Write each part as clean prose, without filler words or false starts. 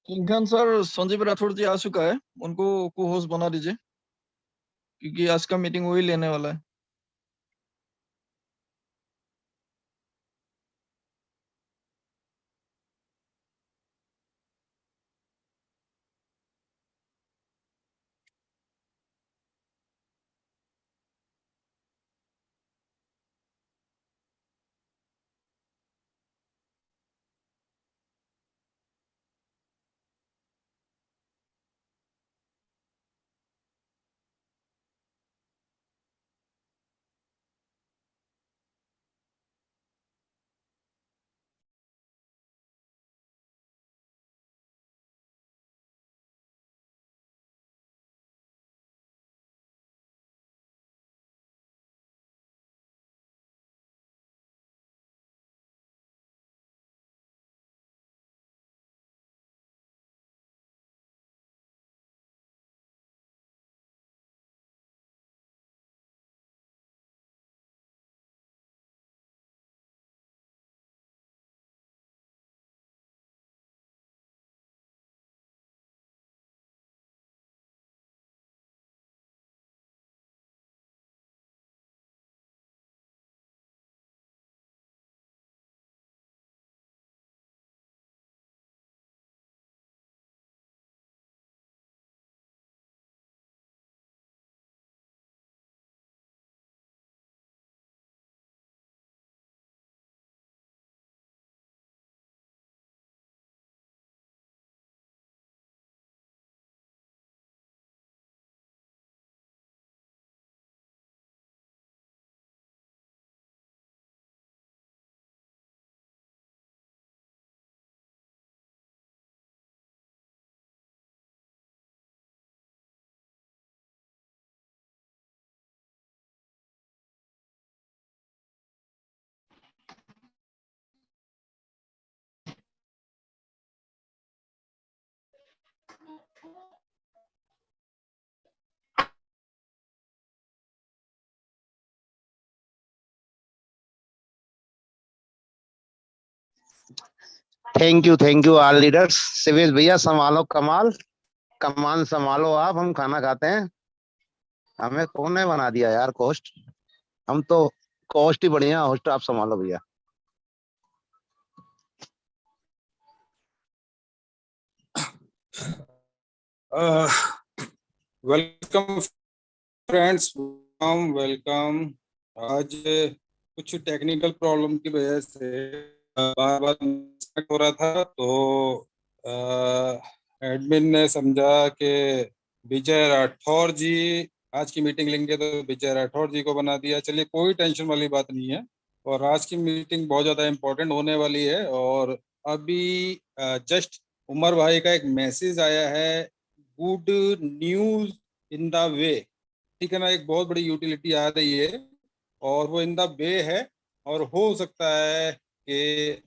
King Khan sir, Sanjeev Rathore जी आ चुका है, उनको को होस्ट बना दीजिए क्योंकि आज का मीटिंग वही लेने वाला है। Thank you all leaders. Shivesh भैया संभालो, कमाल कमान संभालो आप, हम खाना खाते हैं। हमें कौन ने बना दिया यार होस्ट? हम तो होस्ट ही बढ़िया, होस्ट आप संभालो भैया। Welcome friends, welcome. आज कुछ टेक्निकल प्रॉब्लम की वजह से बार बार हो रहा था, तो एडमिन ने समझा कि विजय राठौर जी आज की मीटिंग लेंगे, तो विजय राठौर जी को बना दिया। चलिए, कोई टेंशन वाली बात नहीं है, और आज की मीटिंग बहुत ज़्यादा इम्पोर्टेंट होने वाली है। और अभी जस्ट उमर भाई का एक मैसेज आया है, good news in the way. ठीक है ना, एक बहुत बड़ी यूटिलिटी आ रही है और वो इन द वे है, और हो सकता है कि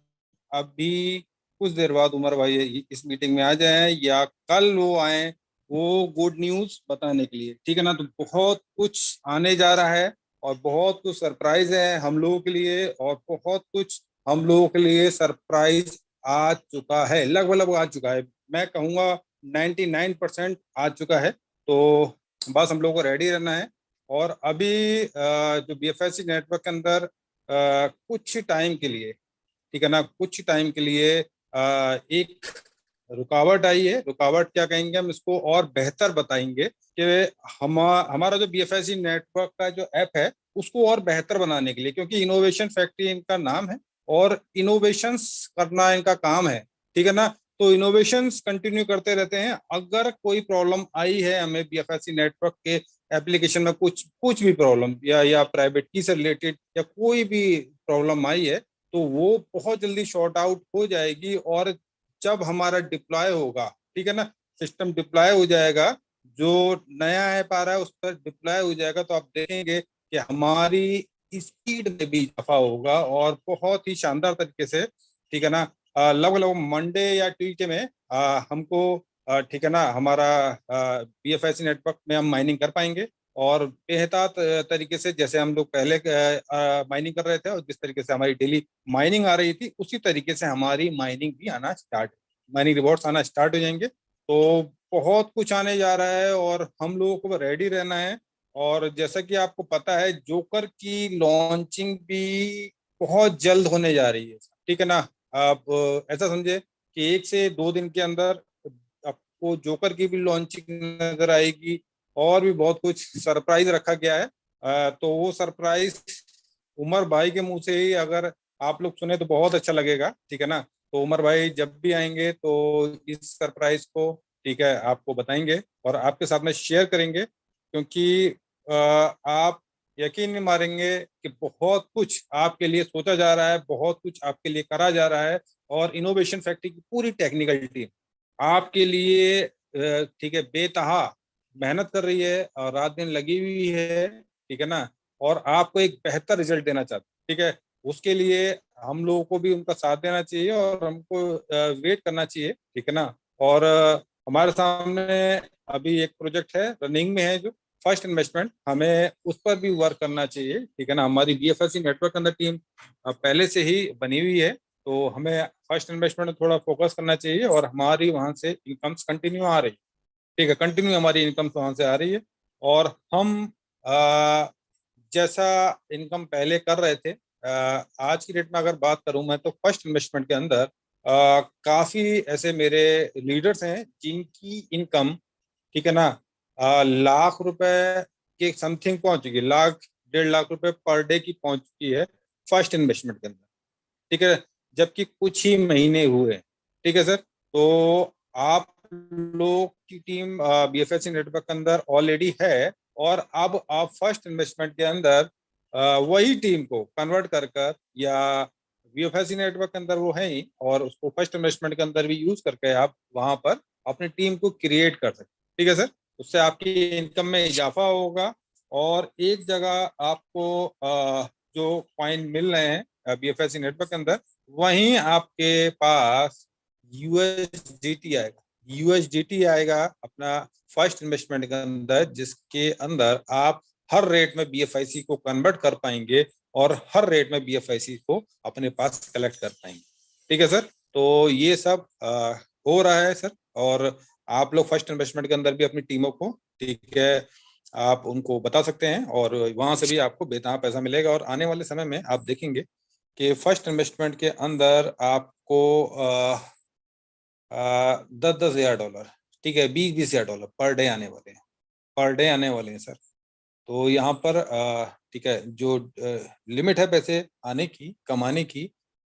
अभी कुछ देर बाद उमर भाई इस मीटिंग में आ जाएं या कल वो आए, वो गुड न्यूज बताने के लिए। ठीक है ना, तो बहुत कुछ आने जा रहा है और बहुत कुछ सरप्राइज है हम लोगों के लिए, और बहुत कुछ हम लोगों के लिए सरप्राइज आ चुका है, लगभग आ चुका है। मैं कहूँगा 99% आ चुका है। तो बस हम लोगों को रेडी रहना है। और अभी जो बीएफएससी नेटवर्क के अंदर कुछ टाइम के लिए, ठीक है ना, कुछ टाइम के लिए एक रुकावट आई है। रुकावट क्या कहेंगे हम इसको, और बेहतर बताएंगे कि हमारा जो बीएफएससी नेटवर्क का जो ऐप है उसको और बेहतर बनाने के लिए, क्योंकि इनोवेशन फैक्ट्री इनका नाम है और इनोवेशंस करना इनका काम है। ठीक है ना, तो इनोवेशंस कंटिन्यू करते रहते हैं। अगर कोई प्रॉब्लम आई है हमें बीएफएससी नेटवर्क के एप्लीकेशन में, कुछ भी प्रॉब्लम या प्राइवेट की से रिलेटेड या कोई भी प्रॉब्लम आई है, तो वो बहुत जल्दी शॉर्ट आउट हो जाएगी। और जब हमारा डिप्लॉय होगा, ठीक है ना, सिस्टम डिप्लॉय हो जाएगा, जो नया ऐप आ रहा है उस पर डिप्लॉय हो जाएगा, तो आप देखेंगे कि हमारी स्पीड में भी इजाफा होगा और बहुत ही शानदार तरीके से। ठीक है ना, लगभग मंडे या ट्यूजडे में हमको ठीक है ना, हमारा बीएफएससी नेटवर्क में हम माइनिंग कर पाएंगे, और बेहतर तरीके से जैसे हम लोग पहले माइनिंग कर रहे थे और जिस तरीके से हमारी डेली माइनिंग आ रही थी, उसी तरीके से हमारी माइनिंग भी आना स्टार्ट। मनी रिवॉर्ड्स आना स्टार्ट हो जाएंगे। तो बहुत कुछ आने जा रहा है और हम लोगों को रेडी रहना है। और जैसा कि आपको पता है, जोकर की लॉन्चिंग भी बहुत जल्द होने जा रही है, ठीक है ना। आप ऐसा समझे कि 1 से 2 दिन के अंदर आपको जोकर की भी लॉन्चिंग नजर आएगी और भी बहुत कुछ सरप्राइज रखा गया है। तो वो सरप्राइज उमर भाई के मुंह से ही अगर आप लोग सुने तो बहुत अच्छा लगेगा, ठीक है ना। तो उमर भाई जब भी आएंगे तो इस सरप्राइज को, ठीक है, आपको बताएंगे और आपके साथ में शेयर करेंगे, क्योंकि आप यकीन नहीं मारेंगे कि बहुत कुछ आपके लिए सोचा जा रहा है, बहुत कुछ आपके लिए करा जा रहा है। और इनोवेशन फैक्ट्री की पूरी टेक्निकल टीम आपके लिए, ठीक है, बेतहा मेहनत कर रही है और रात दिन लगी हुई है, ठीक है ना। और आपको एक बेहतर रिजल्ट देना चाहते हैं, ठीक है। उसके लिए हम लोगों को भी उनका साथ देना चाहिए और हमको वेट करना चाहिए, ठीक है ना। और हमारे सामने अभी एक प्रोजेक्ट है, रनिंग में है, जो फर्स्ट इन्वेस्टमेंट, हमें उस पर भी वर्क करना चाहिए, ठीक है ना। हमारी बीएफएससी नेटवर्क अंदर टीम पहले से ही बनी हुई है, तो हमें फर्स्ट इन्वेस्टमेंट में थोड़ा फोकस करना चाहिए और हमारी वहां से इनकम्स कंटिन्यू आ रही है, ठीक है, कंटिन्यू हमारी इनकम्स वहां से आ रही है। और हम जैसा इनकम पहले कर रहे थे, आज की डेट में अगर बात करूं मैं, तो फर्स्ट इन्वेस्टमेंट के अंदर काफी ऐसे मेरे लीडर्स हैं जिनकी इनकम, ठीक है ना, लाख रुपए के समथिंग पहुंच चुकी है, लाख 1.5 लाख रुपए पर डे की पहुंच चुकी है फर्स्ट इन्वेस्टमेंट के अंदर, ठीक है। जबकि कुछ ही महीने हुए, ठीक है सर। तो आप लोग की टीम बीएफएससी नेटवर्क के अंदर ऑलरेडी है और अब आप फर्स्ट इन्वेस्टमेंट के अंदर वही टीम को कन्वर्ट कर कर, या बीएफएससी नेटवर्क के अंदर वो है ही, और उसको फर्स्ट इन्वेस्टमेंट के अंदर भी यूज करके आप वहां पर अपनी टीम को क्रिएट कर सकते, ठीक है सर। उससे आपकी इनकम में इजाफा होगा और एक जगह आपको जो कॉइन मिल रहे हैं बीएफएससी नेटवर्क के अंदर, वहीं आपके पास यूएसडीटी आएगा, यूएसडीटी आएगा अपना फर्स्ट इन्वेस्टमेंट के अंदर, जिसके अंदर आप हर रेट में बीएफआईसी को कन्वर्ट कर पाएंगे और हर रेट में बीएफआईसी को अपने पास कलेक्ट कर पाएंगे, ठीक है सर। तो ये सब हो रहा है सर। और आप लोग फर्स्ट इन्वेस्टमेंट के अंदर भी अपनी टीमों को, ठीक है, आप उनको बता सकते हैं और वहां से भी आपको बेतहा पैसा मिलेगा। और आने वाले समय में आप देखेंगे कि फर्स्ट इन्वेस्टमेंट के अंदर आपको 10-10 हज़ार डॉलर, ठीक है, 20-20 हज़ार डॉलर पर डे आने वाले हैं, पर डे आने वाले हैं सर। तो यहाँ पर ठीक है, जो लिमिट है पैसे आने की, कमाने की,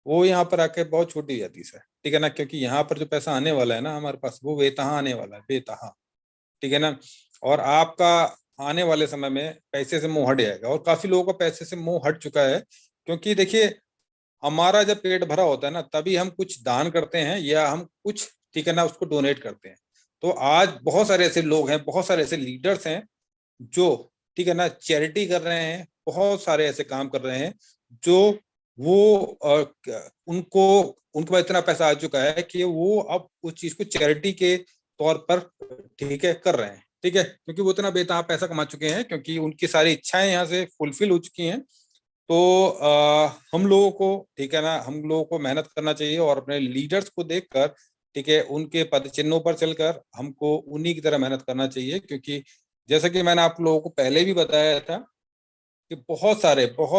वो यहाँ पर आके बहुत छोटी हो जाती है सर, ठीक है ना। क्योंकि यहाँ पर जो पैसा आने वाला है ना हमारे पास, वो बेतहा आने वाला है, बेतहा, ठीक है ना। और आपका आने वाले समय में पैसे से मुंह हट जाएगा और काफी लोगों का पैसे से मुंह हट चुका है। क्योंकि देखिए, हमारा जब पेट भरा होता है ना, तभी हम कुछ दान करते हैं या हम कुछ, ठीक है ना, उसको डोनेट करते हैं। तो आज बहुत सारे ऐसे लोग हैं, बहुत सारे ऐसे लीडर्स हैं जो, ठीक है ना, चैरिटी कर रहे हैं, बहुत सारे ऐसे काम कर रहे हैं जो वो उनको उनके पास इतना पैसा आ चुका है कि वो अब उस चीज को चैरिटी के तौर पर, ठीक है, कर रहे हैं, ठीक है। क्योंकि वो इतना बेतहा पैसा कमा चुके हैं, क्योंकि उनकी सारी इच्छाएं यहाँ से फुलफिल हो चुकी हैं। तो हम लोगों को, ठीक है ना, हम लोगों को मेहनत करना चाहिए और अपने लीडर्स को देखकर, ठीक है, उनके पद चिन्हों पर चलकर हमको उन्हीं की तरह मेहनत करना चाहिए। क्योंकि जैसा कि मैंने आप लोगों को पहले भी बताया था कि बहुत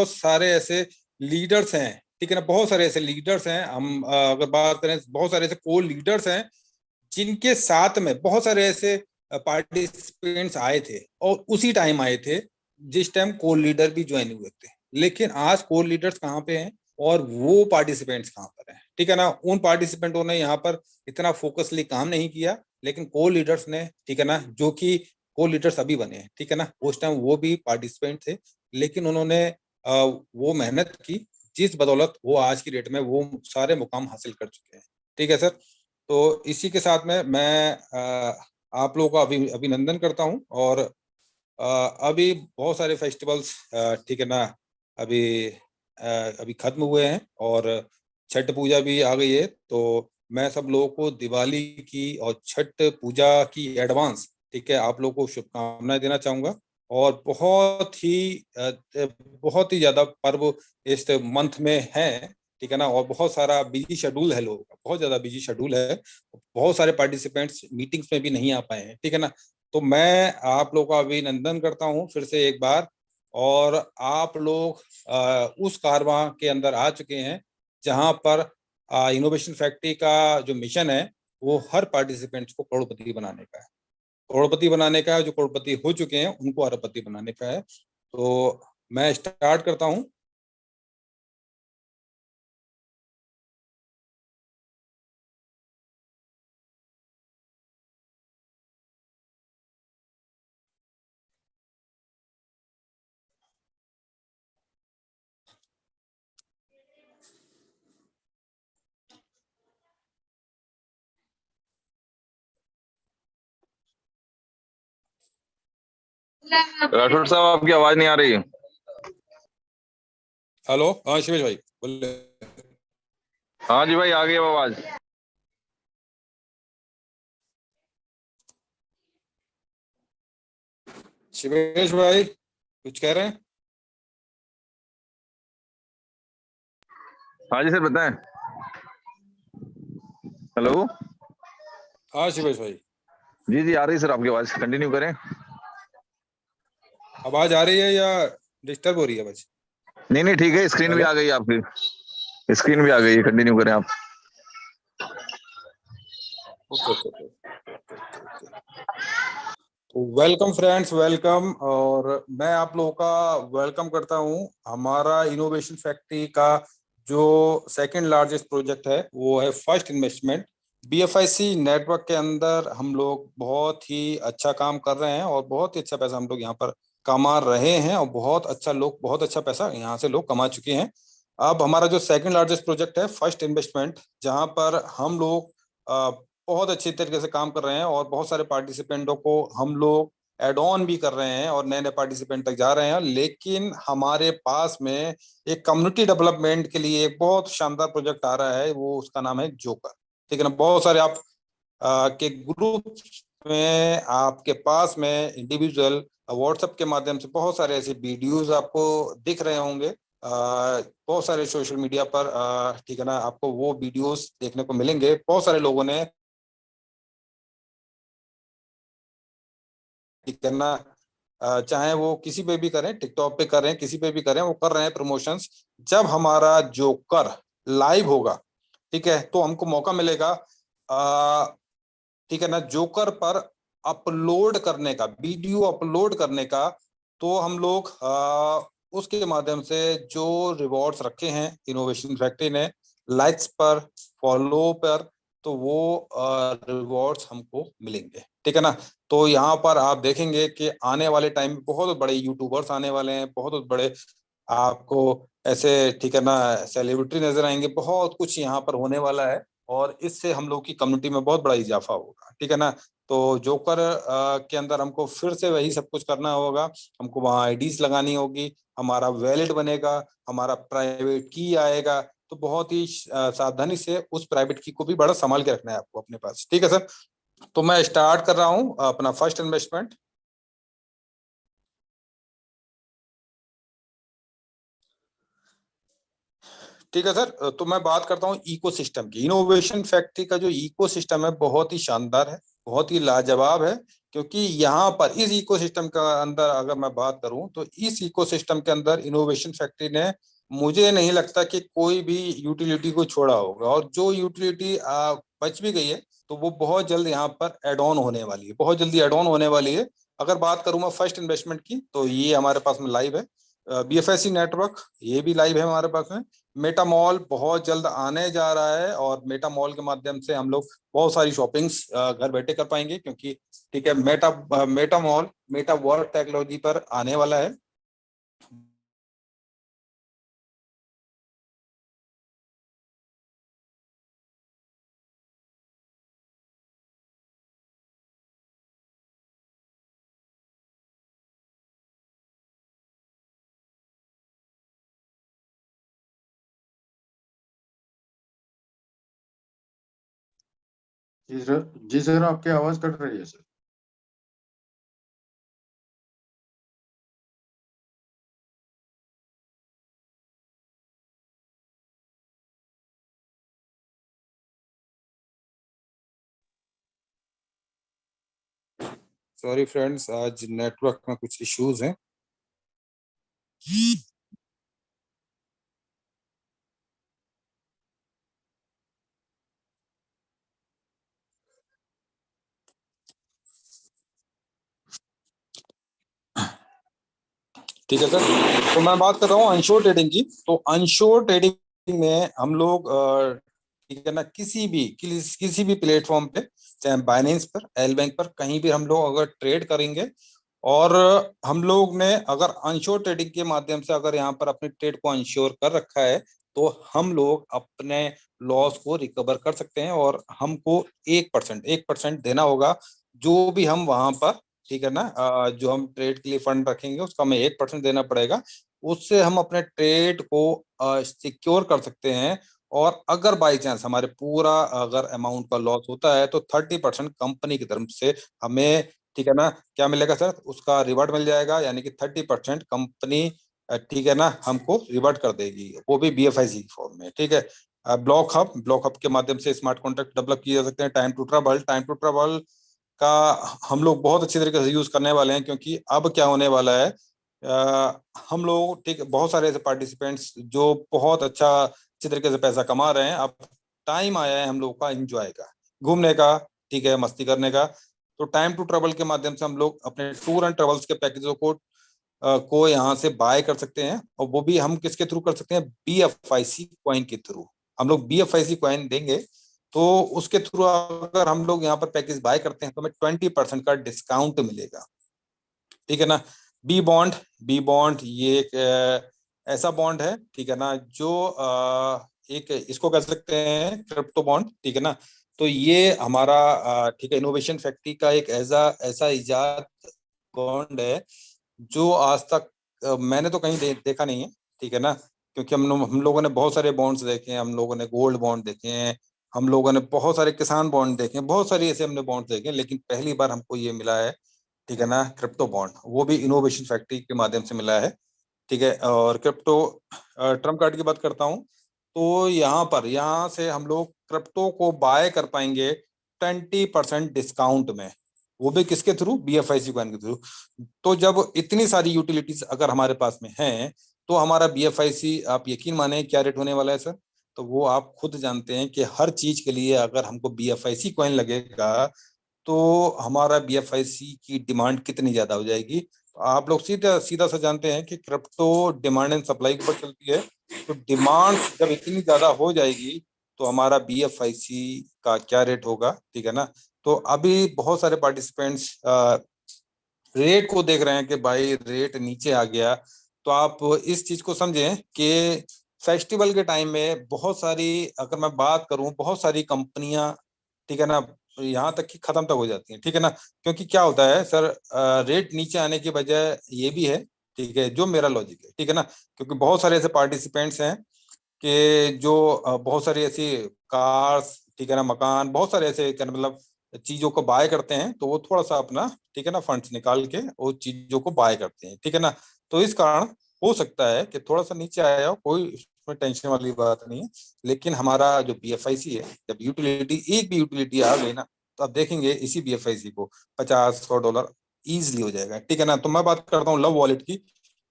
सारे ऐसे लीडर्स हैं, ठीक है ना, बहुत सारे ऐसे लीडर्स हैं। हम अगर बात करें, बहुत सारे ऐसे को लीडर्स हैं जिनके साथ में बहुत सारे ऐसे पार्टिसिपेंट्स आए थे और उसी टाइम आए थे जिस टाइम कोर लीडर भी ज्वाइन हुए थे। लेकिन आज कोर लीडर्स कहाँ पे हैं और वो पार्टिसिपेंट्स कहाँ पर हैं, ठीक है ना। उन पार्टिसिपेंटों ने यहाँ पर इतना फोकसली काम नहीं किया, लेकिन कोर लीडर्स ने, ठीक है ना, जो कि कोर लीडर्स अभी बने हैं, ठीक है ना, उस टाइम वो भी पार्टिसिपेंट थे, लेकिन उन्होंने वो मेहनत की, जिस बदौलत वो आज की डेट में वो सारे मुकाम हासिल कर चुके हैं, ठीक है सर। तो इसी के साथ में मैं आप लोगों का अभिनंदन करता हूं। और अभी बहुत सारे फेस्टिवल्स, ठीक है ना, अभी खत्म हुए हैं और छठ पूजा भी आ गई है। तो मैं सब लोगों को दिवाली की और छठ पूजा की एडवांस, ठीक है, आप लोगों को शुभकामनाएं देना चाहूंगा। और बहुत ही ज्यादा पर्व इस मंथ में है, ठीक है ना, और बहुत सारा बिजी शेड्यूल है लोगों का, बहुत ज्यादा बिजी शेड्यूल है, बहुत सारे पार्टिसिपेंट्स मीटिंग्स में भी नहीं आ पाए हैं, ठीक है ना। तो मैं आप लोगों का अभिनंदन करता हूं फिर से एक बार, और आप लोग उस कारवां के अंदर आ चुके हैं जहां पर इनोवेशन फैक्ट्री का जो मिशन है वो हर पार्टिसिपेंट्स को करोड़पति बनाने का है, करोड़पति बनाने का है। जो करोड़पति हो चुके हैं उनको अरबपति बनाने का है। तो मैं स्टार्ट करता हूं। राठौर साहब आपकी आवाज नहीं आ रही है। हेलो, हाँ शिवेश भाई बोले। हाँ जी भाई, आ गई अब आवाज। शिवेश भाई कुछ कह रहे हैं? हाँ जी सर, बताएं। हेलो। हाँ शिवेश भाई, जी जी, आ रही सर आपकी आवाज, कंटिन्यू करें। आवाज आ रही है या डिस्टर्ब हो रही है बस? नहीं नहीं, ठीक है, स्क्रीन भी हेलो, आ गई आपकी, स्क्रीन भी आ गई है, कंटिन्यू करें आप। Okay okay okay. Welcome friends, welcome. और मैं आप लोगों का वेलकम करता हूं। हमारा इनोवेशन फैक्ट्री का जो सेकंड लार्जेस्ट प्रोजेक्ट है वो है फर्स्ट इन्वेस्टमेंट। बीएफआईसी नेटवर्क के अंदर हम लोग बहुत ही अच्छा काम कर रहे हैं और बहुत ही अच्छा पैसा हम लोग यहाँ पर कमा रहे हैं, और बहुत अच्छा पैसा यहाँ से लोग कमा चुके हैं। अब हमारा जो सेकंड लार्जेस्ट प्रोजेक्ट है फर्स्ट इन्वेस्टमेंट, जहाँ पर हम लोग बहुत अच्छी तरीके से काम कर रहे हैं और बहुत सारे पार्टिसिपेंटों को हम लोग एड ऑन भी कर रहे हैं और नए नए पार्टिसिपेंट तक जा रहे हैं। लेकिन हमारे पास में एक कम्युनिटी डेवलपमेंट के लिए एक बहुत शानदार प्रोजेक्ट आ रहा है, वो उसका नाम है जोकर, ठीक है ना। बहुत सारे आप के ग्रुप में, आपके पास में इंडिविजुअल व्हाट्सएप के माध्यम से बहुत सारे ऐसे वीडियोस आपको दिख रहे होंगे, बहुत सारे सोशल मीडिया पर, ठीक है ना, आपको वो वीडियोस देखने को मिलेंगे। बहुत सारे लोगों ने, ठीक है ना, चाहे वो किसी पे भी करें, टिकटॉक पे करें, किसी पे भी करें, वो कर रहे हैं प्रमोशंस। जब हमारा जोकर लाइव होगा, ठीक है, तो हमको मौका मिलेगा, ठीक है ना, जोकर पर अपलोड करने का, वीडियो अपलोड करने का। तो हम लोग उसके माध्यम से जो रिवॉर्ड्स रखे हैं इनोवेशन फैक्ट्री ने, लाइक्स पर, फॉलो पर, तो वो रिवॉर्ड्स हमको मिलेंगे, ठीक है ना। तो यहाँ पर आप देखेंगे कि आने वाले टाइम में बहुत बड़े यूट्यूबर्स आने वाले हैं, बहुत बड़े आपको ऐसे, ठीक है ना, सेलिब्रिटी नजर आएंगे, बहुत कुछ यहाँ पर होने वाला है। और इससे हम लोग की कम्युनिटी में बहुत बड़ा इजाफा होगा, ठीक है ना। तो जोकर के अंदर हमको फिर से वही सब कुछ करना होगा। हमको वहाँ आईडीज लगानी होगी, हमारा वैलेट बनेगा, हमारा प्राइवेट की आएगा। तो बहुत ही सावधानी से उस प्राइवेट की को भी बड़ा संभाल के रखना है आपको अपने पास, ठीक है सर। तो मैं स्टार्ट कर रहा हूँ अपना फर्स्ट इन्वेस्टमेंट। ठीक है सर, तो मैं बात करता हूँ इकोसिस्टम की। इनोवेशन फैक्ट्री का जो इकोसिस्टम है बहुत ही शानदार है, बहुत ही लाजवाब है। क्योंकि यहाँ पर इस इकोसिस्टम का अंदर अगर मैं बात करूं तो इस इकोसिस्टम के अंदर इनोवेशन फैक्ट्री ने, मुझे नहीं लगता कि कोई भी यूटिलिटी को छोड़ा होगा, और जो यूटिलिटी बच भी गई है तो वो बहुत जल्द यहाँ पर एड ऑन होने वाली है, बहुत जल्दी एड ऑन होने वाली है। अगर बात करूं मैं फर्स्ट इन्वेस्टमेंट की, तो ये हमारे पास में लाइव है। बीएफएससी नेटवर्क ये भी लाइव है हमारे पास में। मेटा मॉल बहुत जल्द आने जा रहा है, और मेटा मॉल के माध्यम से हम लोग बहुत सारी शॉपिंग्स घर बैठे कर पाएंगे, क्योंकि ठीक है, Meta mall Meta world technology पर आने वाला है। जी सर, आपकी आवाज कट रही है सर। सॉरी फ्रेंड्स, आज नेटवर्क में कुछ इश्यूज हैं। ठीक है सर, तो मैं बात कर रहा हूँ अनश्योर ट्रेडिंग की। तो अनश्योर ट्रेडिंग में हम लोग ठीक है ना, किसी भी प्लेटफॉर्म पे, चाहे बाइनेंस पर, एल बैंक पर, कहीं भी हम लोग अगर ट्रेड करेंगे और हम लोग ने अगर अनश्योर ट्रेडिंग के माध्यम से अगर यहाँ पर अपने ट्रेड को अनश्योर कर रखा है, तो हम लोग अपने लॉस को रिकवर कर सकते हैं और हमको 1% देना होगा। जो भी हम वहां पर, ठीक है ना, जो हम ट्रेड के लिए फंड रखेंगे उसका हमें 1% देना पड़ेगा। उससे हम अपने ट्रेड को सिक्योर कर सकते हैं। और अगर बाई चांस हमारे पूरा अगर अमाउंट का लॉस होता है तो 30% कंपनी की तरफ से हमें, ठीक है ना, क्या मिलेगा सर, उसका रिवार्ड मिल जाएगा। यानी कि 30% कंपनी, ठीक है ना, हमको रिवार्ड कर देगी, वो भी BFIC फॉर्म में। ठीक है, ब्लॉक हब के माध्यम से स्मार्ट कॉन्ट्रैक्ट डेवलप किए जा सकते हैं। टाइम टू ट्रबल का हम लोग बहुत अच्छी तरीके से यूज करने वाले हैं, क्योंकि अब क्या होने वाला है, हम लोग, ठीक, बहुत सारे ऐसे पार्टिसिपेंट्स जो बहुत अच्छी तरीके से पैसा कमा रहे हैं, अब टाइम आया है हम लोग का एंजॉय का, घूमने का, ठीक है, मस्ती करने का। तो टाइम टू ट्रैवल के माध्यम से हम लोग अपने टूर एंड ट्रेवल्स के पैकेजों को यहाँ से बाय कर सकते हैं। और वो भी हम किसके थ्रू कर सकते हैं, BFIC कॉइन के थ्रू। हम लोग BFIC कॉइन देंगे तो उसके थ्रू अगर हम लोग यहाँ पर पैकेज बाय करते हैं तो हमें 20% का डिस्काउंट मिलेगा। ठीक है ना। बी बॉन्ड ये एक ऐसा बॉन्ड है, ठीक है ना, जो एक इसको कह सकते हैं क्रिप्टो बॉन्ड। ठीक है ना। तो ये हमारा ठीक है, इनोवेशन फैक्ट्री का एक ऐसा इजाद बॉन्ड है जो आज तक मैंने तो कहीं देखा नहीं है। ठीक है ना, क्योंकि हम लोगों ने बहुत सारे बॉन्ड्स देखे हैं, हम लोगों ने गोल्ड बॉन्ड देखे हैं, हम लोगों ने बहुत सारे किसान बॉन्ड देखे हैं, बहुत सारे ऐसे हमने बॉन्ड देखे हैं, लेकिन पहली बार हमको ये मिला है, ठीक है ना, क्रिप्टो बॉन्ड, वो भी इनोवेशन फैक्ट्री के माध्यम से मिला है। ठीक है। और क्रिप्टो ट्रम्प कार्ड की बात करता हूँ, तो यहाँ से हम लोग क्रिप्टो को बाय कर पाएंगे 20% डिस्काउंट में, वो भी किसके थ्रू, BFIC कॉइन के थ्रू। तो जब इतनी सारी यूटिलिटीज अगर हमारे पास में हैं, तो हमारा BFIC, आप यकीन माने क्या रेट होने वाला है सर। तो वो आप खुद जानते हैं कि हर चीज के लिए अगर हमको BFIC कॉइन लगेगा तो हमारा BFIC की डिमांड कितनी ज्यादा हो जाएगी। तो आप लोग सीधा सीधा सा जानते हैं कि क्रिप्टो डिमांड एंड सप्लाई के ऊपर चलती है। तो डिमांड जब इतनी ज्यादा हो जाएगी तो हमारा BFIC का क्या रेट होगा। ठीक है ना। तो अभी बहुत सारे पार्टिसिपेंट्स रेट को देख रहे हैं कि भाई रेट नीचे आ गया। तो आप इस चीज को समझें कि फेस्टिवल के टाइम में बहुत सारी, अगर मैं बात करूं, बहुत सारी कंपनियां, ठीक है ना, यहाँ तक कि खत्म तक हो जाती हैं। ठीक है ना। क्योंकि क्या होता है सर, रेट नीचे आने की वजह ये भी है, ठीक है, जो मेरा लॉजिक है, ठीक है ना, क्योंकि बहुत सारे ऐसे पार्टिसिपेंट्स हैं कि जो बहुत सारी ऐसी कार्स, ठीक है ना, मकान, बहुत सारे ऐसे मतलब चीजों को बाय करते हैं, तो वो थोड़ा सा अपना, ठीक है ना, फंड्स निकाल के वो चीजों को बाय करते हैं। ठीक है ना। तो इस कारण हो सकता है कि थोड़ा सा नीचे आया हो, कोई इसमें टेंशन वाली बात नहीं है। लेकिन हमारा जो BFIC है, जब एक भी यूटिलिटी आ गई ना, तो आप देखेंगे इसी BFIC को $50-100 ईजिली हो जाएगा। ठीक है ना। तो मैं बात करता हूँ लव वॉलेट की।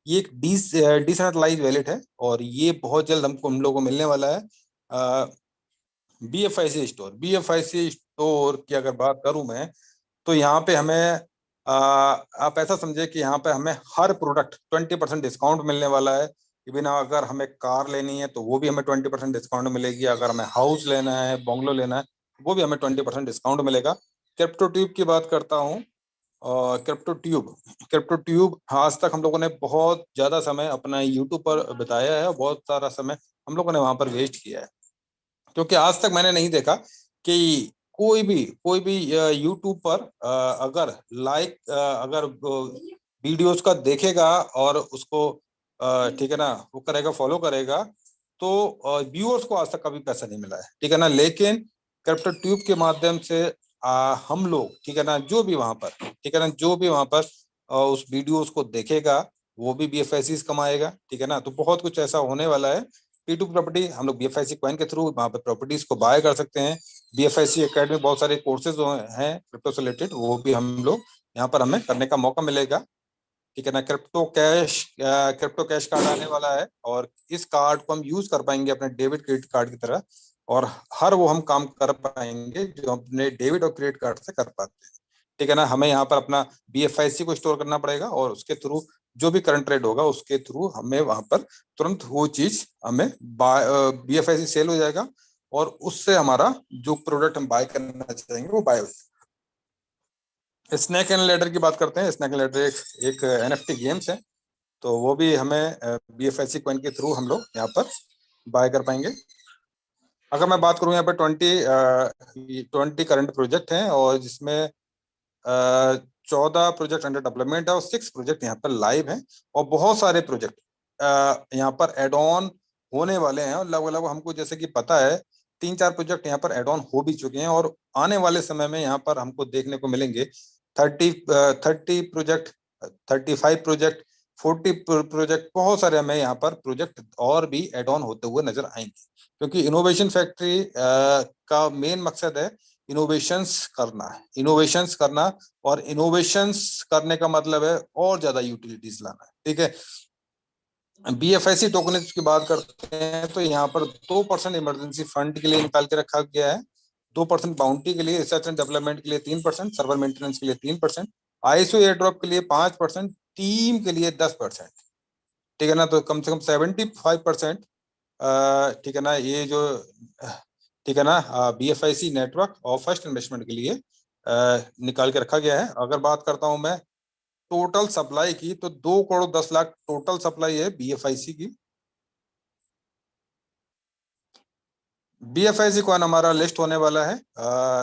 ये एक डिसेंट्रलाइज वॉलेट है और ये बहुत जल्द हम लोगों को मिलने वाला है। BFIC स्टोर की अगर बात करूं मैं, तो यहाँ पे हमें आप ऐसा समझे कि यहाँ पे हमें हर प्रोडक्ट 20% डिस्काउंट मिलने वाला है। इवन अगर हमें कार लेनी है तो वो भी हमें 20% डिस्काउंट मिलेगी। अगर हमें हाउस लेना है, बंगलो लेना है, वो भी हमें 20% डिस्काउंट मिलेगा। क्रिप्टो ट्यूब की बात करता हूँ। क्रिप्टो ट्यूब आज तक हम लोगों ने बहुत ज्यादा समय अपना यूट्यूब पर बिताया है, बहुत सारा समय हम लोगों ने वहां पर वेस्ट किया है, क्योंकि आज तक मैंने नहीं देखा कि कोई भी यूट्यूब पर अगर अगर वीडियोस का देखेगा और उसको, ठीक है ना, वो करेगा, फॉलो करेगा, तो व्यूअर्स को आज तक कभी पैसा नहीं मिला है। ठीक है ना। लेकिन क्रिप्टो ट्यूब के माध्यम से हम लोग, ठीक है ना, जो भी वहां पर, ठीक है ना, जो भी वहां पर उस वीडियोस को देखेगा वो भी BFIC कमाएगा। ठीक है ना। तो बहुत कुछ ऐसा होने वाला है P2 प्रॉपर्टी हम लोग BFIC कॉइन के थ्रू वहाँ पे प्रॉपर्टीज को बाय कर सकते हैं। BFIC एकेडमी बहुत सारे कोर्सेज हैं क्रिप्टो से रिलेटेड, वो भी हम लोग यहाँ पर हमें करने का मौका मिलेगा, ठीक है ना। क्रिप्टो कैश कार्ड आने वाला है और इस कार्ड को हम यूज कर पाएंगे अपने डेबिट क्रेडिट कार्ड की तरह, और हर वो हम काम कर पाएंगे जो अपने डेबिट और क्रेडिट कार्ड से कर पाते हैं, ठीक है ना। हमें यहाँ पर अपना BFIC को स्टोर करना पड़ेगा और उसके थ्रू जो भी करंट ट्रेड होगा उसके थ्रू हमें वहां पर तुरंत वो चीज हमें BFIC सेल हो जाएगा और उससे हमारा जो प्रोडक्ट हम बाय करना चाहेंगे वो बाय हो जाएगा। स्नैक एंड लैडर की बात करते हैं। स्नैक एंड लैडर एक NFT गेम्स है, तो वो भी हमें BFIC कॉइन के थ्रू हम लोग यहाँ पर बाय कर पाएंगे। अगर मैं बात करूं यहाँ पर 20 करंट प्रोजेक्ट हैं और जिसमें 14 प्रोजेक्ट अंडर डेवलपमेंट है और 6 प्रोजेक्ट यहाँ पर लाइव हैं और बहुत सारे प्रोजेक्ट यहाँ पर एड ऑन होने वाले हैं और लगभग हमको जैसे कि पता है 3-4 प्रोजेक्ट यहाँ पर एड ऑन हो भी चुके हैं और आने वाले समय में यहाँ पर हमको देखने को मिलेंगे 30 प्रोजेक्ट, 35 प्रोजेक्ट, 40 प्रोजेक्ट, बहुत सारे हमें यहाँ पर प्रोजेक्ट और भी एड ऑन होते हुए नजर आएंगे, क्योंकि इनोवेशन फैक्ट्री का मेन मकसद है इनोवेशंस करना और इनोवेशंस करने का मतलब है और ज्यादा यूटिलिटीज लाना है, ठीक है। BFIC टोकन की बात करते हैं तो यहाँ पर 2% इमरजेंसी फंड के लिए निकाल के रखा गया है, 2% बाउंटी के लिए, रिसर्च एंड डेवलपमेंट के लिए 3%, सर्वर मेंटेनेंस के लिए 3%, ISO एयर ड्रॉप के लिए 5%, टीम के लिए 10%, ठीक है ना। तो कम से कम 75%, ठीक है ना, ये जो, ठीक है ना, BFIC नेटवर्क और फर्स्ट इन्वेस्टमेंट के लिए निकाल के रखा गया है। अगर बात करता हूं मैं टोटल सप्लाई की तो 2 करोड़ 10 लाख टोटल सप्लाई है BFIC की। BFIC कॉइन हमारा लिस्ट होने वाला है,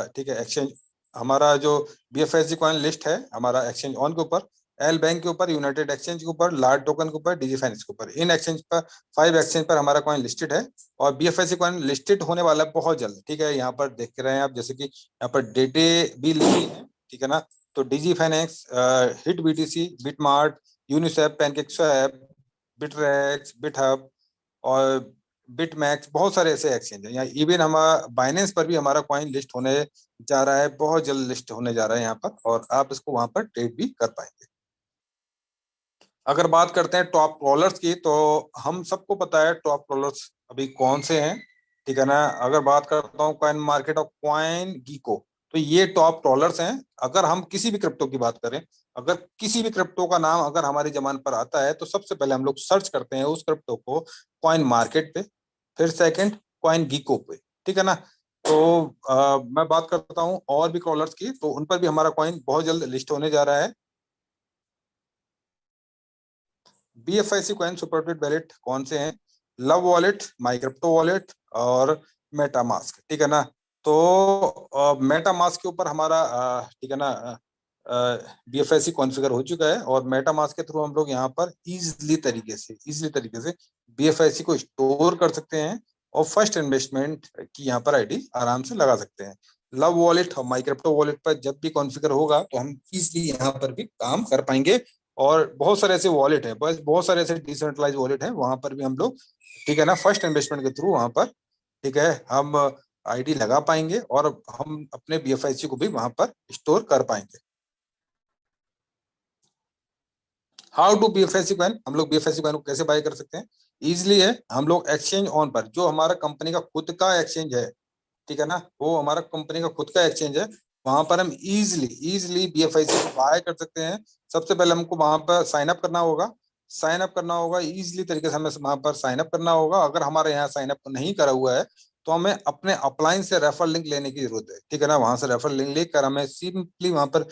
ठीक है, एक्सचेंज, हमारा जो BFIC कॉइन लिस्ट है हमारा एक्सचेंज ऑन के ऊपर, एल बैंक के ऊपर, यूनाइटेड एक्सचेंज के ऊपर, लार्ड टोकन के ऊपर, डिजीफाइनेंस के ऊपर, इन एक्सचेंज पर 5 एक्सचेंज पर हमारा कॉइन लिस्टेड है और BFIC कॉइन लिस्टेड होने वाला है बहुत जल्द, ठीक है। यहाँ पर देख रहे हैं आप जैसे कि यहाँ पर डेटे भी लिखी है, ठीक है ना। तो Digifinex, Hit BTC, BitMart, UNICEF, PancakeSwap, Bittrex, BitHub और बिटमैक्स, बहुत सारे ऐसे एक्सचेंज है यहाँ। इवन हमारा बाइनेंस पर भी हमारा कॉइन लिस्ट होने जा रहा है, बहुत जल्द लिस्ट होने जा रहा है यहाँ पर, और आप इसको वहां पर ट्रेड भी कर पाएंगे। अगर बात करते हैं टॉप रोलर्स की तो हम सबको पता है टॉप रोलर्स अभी कौन से हैं, ठीक है ना। अगर बात करता हूँ कॉइन मार्केट और कॉइन गीको, तो ये टॉप रोलर्स हैं। अगर हम किसी भी क्रिप्टो की बात करें, अगर किसी भी क्रिप्टो का नाम अगर हमारी जबान पर आता है तो सबसे पहले हम लोग सर्च करते हैं उस क्रिप्टो को कॉइन मार्केट पे, फिर सेकंड कॉइन गीको पे, ठीक है ना। तो मैं बात करता हूँ और भी कॉलर्स की, तो उन पर भी हमारा कॉइन बहुत जल्द लिस्ट होने जा रहा है। BFIC कॉइन सुपरट्रेड वॉलेट कौन से हैं? लव वॉलेट, माई क्रिप्टो वॉलेट और मेटामास्क, ठीक है ना। तो मेटामास्क के ऊपर हमारा ठीक है ना BFIC कॉन्फ़िगर हो चुका है और मेटामास्क के थ्रू हम लोग यहाँ पर इजीली तरीके से BFIC को स्टोर कर सकते हैं और फर्स्ट इन्वेस्टमेंट की यहाँ पर आईडी आराम से लगा सकते हैं। लव वॉलेट और माई क्रिप्टो वॉलेट पर जब भी कॉन्फ़िगर होगा तो हम इजीली यहाँ पर भी काम कर पाएंगे। और बहुत सारे ऐसे वॉलेट है, बहुत सारे ऐसे डिसेंट्रलाइज वॉलेट है, वहां पर भी हम लोग, ठीक है ना, फर्स्ट इन्वेस्टमेंट के थ्रू वहां पर, ठीक है, हम आईडी लगा पाएंगे और हम अपने BFIC को भी वहां पर स्टोर कर पाएंगे। हाउ टू BFIC कॉइन, हम लोग BFIC कॉइन को कैसे बाय कर सकते हैं? इजिली है, हम लोग एक्सचेंज ऑन पर, जो हमारा कंपनी का खुद का एक्सचेंज है, ठीक है ना, वो हमारा कंपनी का खुद का एक्सचेंज है, वहां पर हम इजिली BFIC को बाय कर सकते हैं। सबसे पहले हमको वहां पर साइन अप करना होगा, इजिली तरीके से हमें वहां पर साइन अप करना होगा। अगर हमारे यहाँ साइन अप नहीं करा हुआ है तो हमें अपने अपलाइन से रेफर लिंक लेने की जरूरत है, ठीक है ना। वहां से रेफर लिंक लेकर हमें सिंपली वहां पर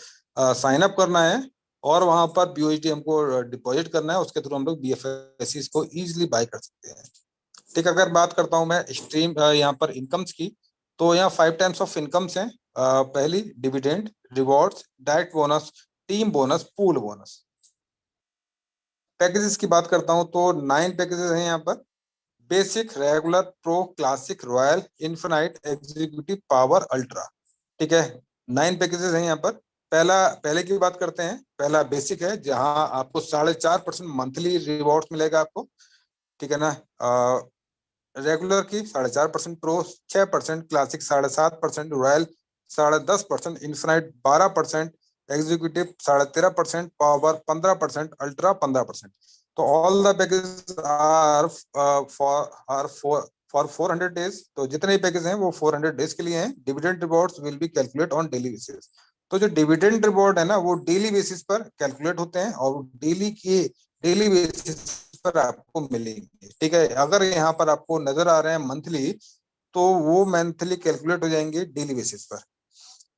साइन अप करना है और वहां पर BUSD हमको डिपॉजिट करना है, उसके थ्रू हम लोग BFIC को इजिली बाय कर सकते हैं, ठीक है। अगर बात करता हूं मैं स्ट्रीम यहाँ पर इनकम्स की, तो यहाँ 5 टाइप्स ऑफ इनकम्स हैं। पहली dividend, rewards, direct bonus, team bonus, pool bonus. Packages की बात करता हूं तो 9 पैकेजेस हैं यहाँ पर, basic, regular, pro, classic, royal, infinite, executive, power, ultra, ठीक है। 9 पैकेजेस हैं यहाँ पर। पहले की बात करते हैं। पहला बेसिक है, जहां आपको 4.5% मंथली रिवॉर्ड्स मिलेगा आपको, ठीक है ना। रेगुलर की 4.5%, pro 6%, classic 7.5%, royal 10.5%, infinite 12%, executive 13.5%, power 15%, ultra 15%। तो all the package are for 400 days. तो जितने भी पैकेज हैं वो 400 डेज के लिए हैं। Dividend rewards will B calculate on daily basis. तो जो डिविडेंड रिवॉर्ड है ना वो डेली बेसिस पर कैलकुलेट होते हैं और डेली बेसिस पर आपको मिलेंगे। ठीक है, अगर यहाँ पर आपको नजर आ रहे हैं मंथली, तो वो मंथली कैलकुलेट हो जाएंगे डेली बेसिस पर।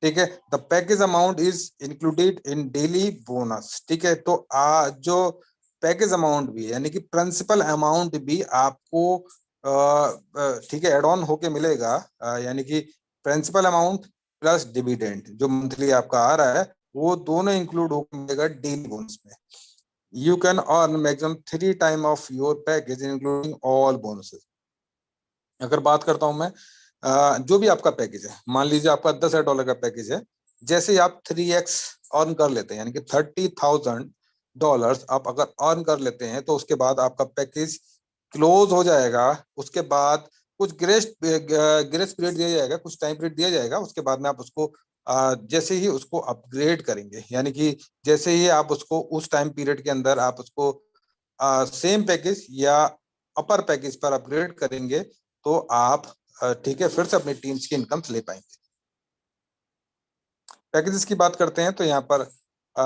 ठीक है, the package amount is included in daily bonus. ठीक है, तो जो पैकेज अमाउंट भी यानी कि प्रिंसिपल अमाउंट भी आपको ठीक है एड ऑन होके मिलेगा, यानी कि प्रिंसिपल अमाउंट प्लस डिविडेंड जो मंथली आपका आ रहा है वो दोनों इंक्लूड होकर मिलेगा डेली बोनस में। You can earn maximum 3 times of your package including all bonuses। अगर बात करता हूं मैं जो भी आपका पैकेज है, मान लीजिए आपका $10,000 का पैकेज है, जैसे आप 3x अर्न कर लेते हैं यानी कि $30,000 आप अगर अर्न कर लेते हैं तो उसके बाद आपका पैकेज क्लोज हो जाएगा। उसके बाद कुछ ग्रेस पीरियड दिया जाएगा, कुछ टाइम पीरियड दिया जाएगा। उसके बाद में आप उसको जैसे ही उसको अपग्रेड करेंगे, यानी कि जैसे ही आप उसको उस टाइम पीरियड के अंदर आप उसको सेम पैकेज या अपर पैकेज पर अपग्रेड करेंगे तो आप ठीक है फिर से अपनी टीम्स की इनकम ले पाएंगे। पैकेजेस की बात करते हैं तो यहाँ पर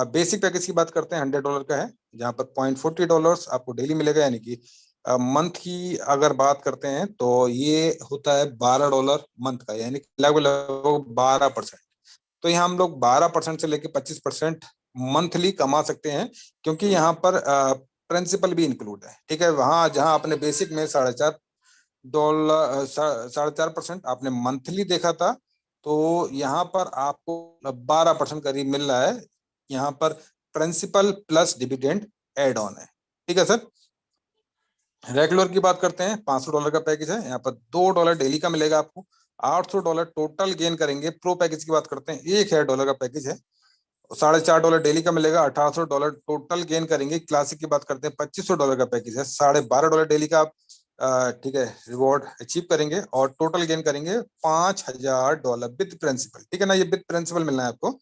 बेसिक पैकेज की बात करते हैं, $100 का है, जहाँ पर $0.40 आपको डेली मिलेगा। यानी कि मंथ की अगर बात करते हैं तो ये होता है $12 मंथ का, यानी लगभग 12%। तो यहाँ हम लोग 12% से लेके 25% मंथली कमा सकते हैं, क्योंकि यहाँ पर प्रिंसिपल भी इंक्लूड है। ठीक है, वहां जहां आपने बेसिक में $4.5% आपने मंथली देखा था, तो यहाँ पर आपको 12% करीब मिल रहा है। यहाँ पर principal plus dividend add on है। ठीक है सर। रेगुलर की बात करते हैं, $500 का पैकेज है, यहाँ पर $2 डेली का मिलेगा आपको, $800 टोटल गेन करेंगे। प्रो पैकेज की बात करते हैं, $1,000 का पैकेज है, $4.5 डेली का मिलेगा, $1,800 टोटल गेन करेंगे। क्लासिक की बात करते हैं, $2,500 का पैकेज है, $12.5 डेली का आप ठीक है रिवॉर्ड अचीव करेंगे और टोटल गेन करेंगे $5,000 विद प्रिंसिपल। ठीक है ना, ये विद प्रिंसिपल मिलना है आपको।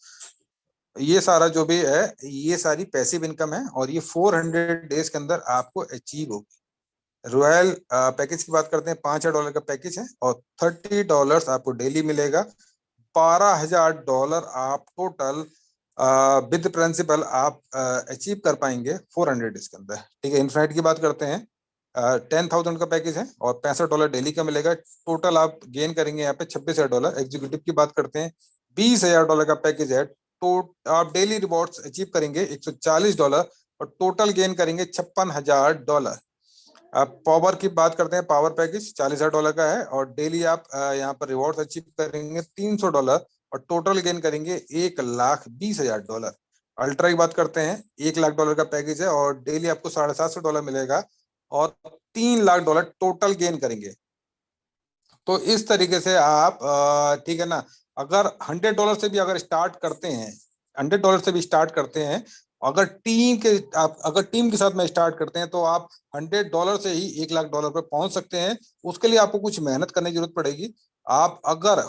ये सारा जो भी है ये सारी पैसिव इनकम है और ये 400 डेज के अंदर आपको अचीव होगी। रॉयल पैकेज की बात करते हैं, $5,000 का पैकेज है और $30 आपको डेली मिलेगा। $12,000 आप टोटल विद प्रिंसिपल आप अचीव कर पाएंगे 400 डेज के अंदर। ठीक है, इन्फिनाइट की बात करते हैं, 10,000 का पैकेज है और $65 डेली का मिलेगा। टोटल आप गेन करेंगे यहाँ पे $26,000। एग्जीक्यूटिव की बात करते हैं, $20,000 का पैकेज है, तो आप डेली रिवॉर्ड्स अचीव करेंगे $140 और टोटल गेन करेंगे $56,000। पावर की बात करते हैं, पावर पैकेज $40,000 का है और डेली आप यहाँ पर रिवॉर्ड अचीव करेंगे $300 और टोटल गेन करेंगे $1,20,000। अल्ट्रा की बात करते हैं, $1,00,000 का पैकेज है और डेली आपको $750 मिलेगा और $3,00,000 टोटल गेन करेंगे। तो इस तरीके से आप ठीक है ना, अगर $100 से भी अगर स्टार्ट करते हैं, $100 से भी स्टार्ट करते हैं, अगर टीम के साथ में स्टार्ट करते हैं तो आप $100 से ही $1,00,000 पर पहुंच सकते हैं। उसके लिए आपको कुछ मेहनत करने की जरूरत पड़ेगी। आप अगर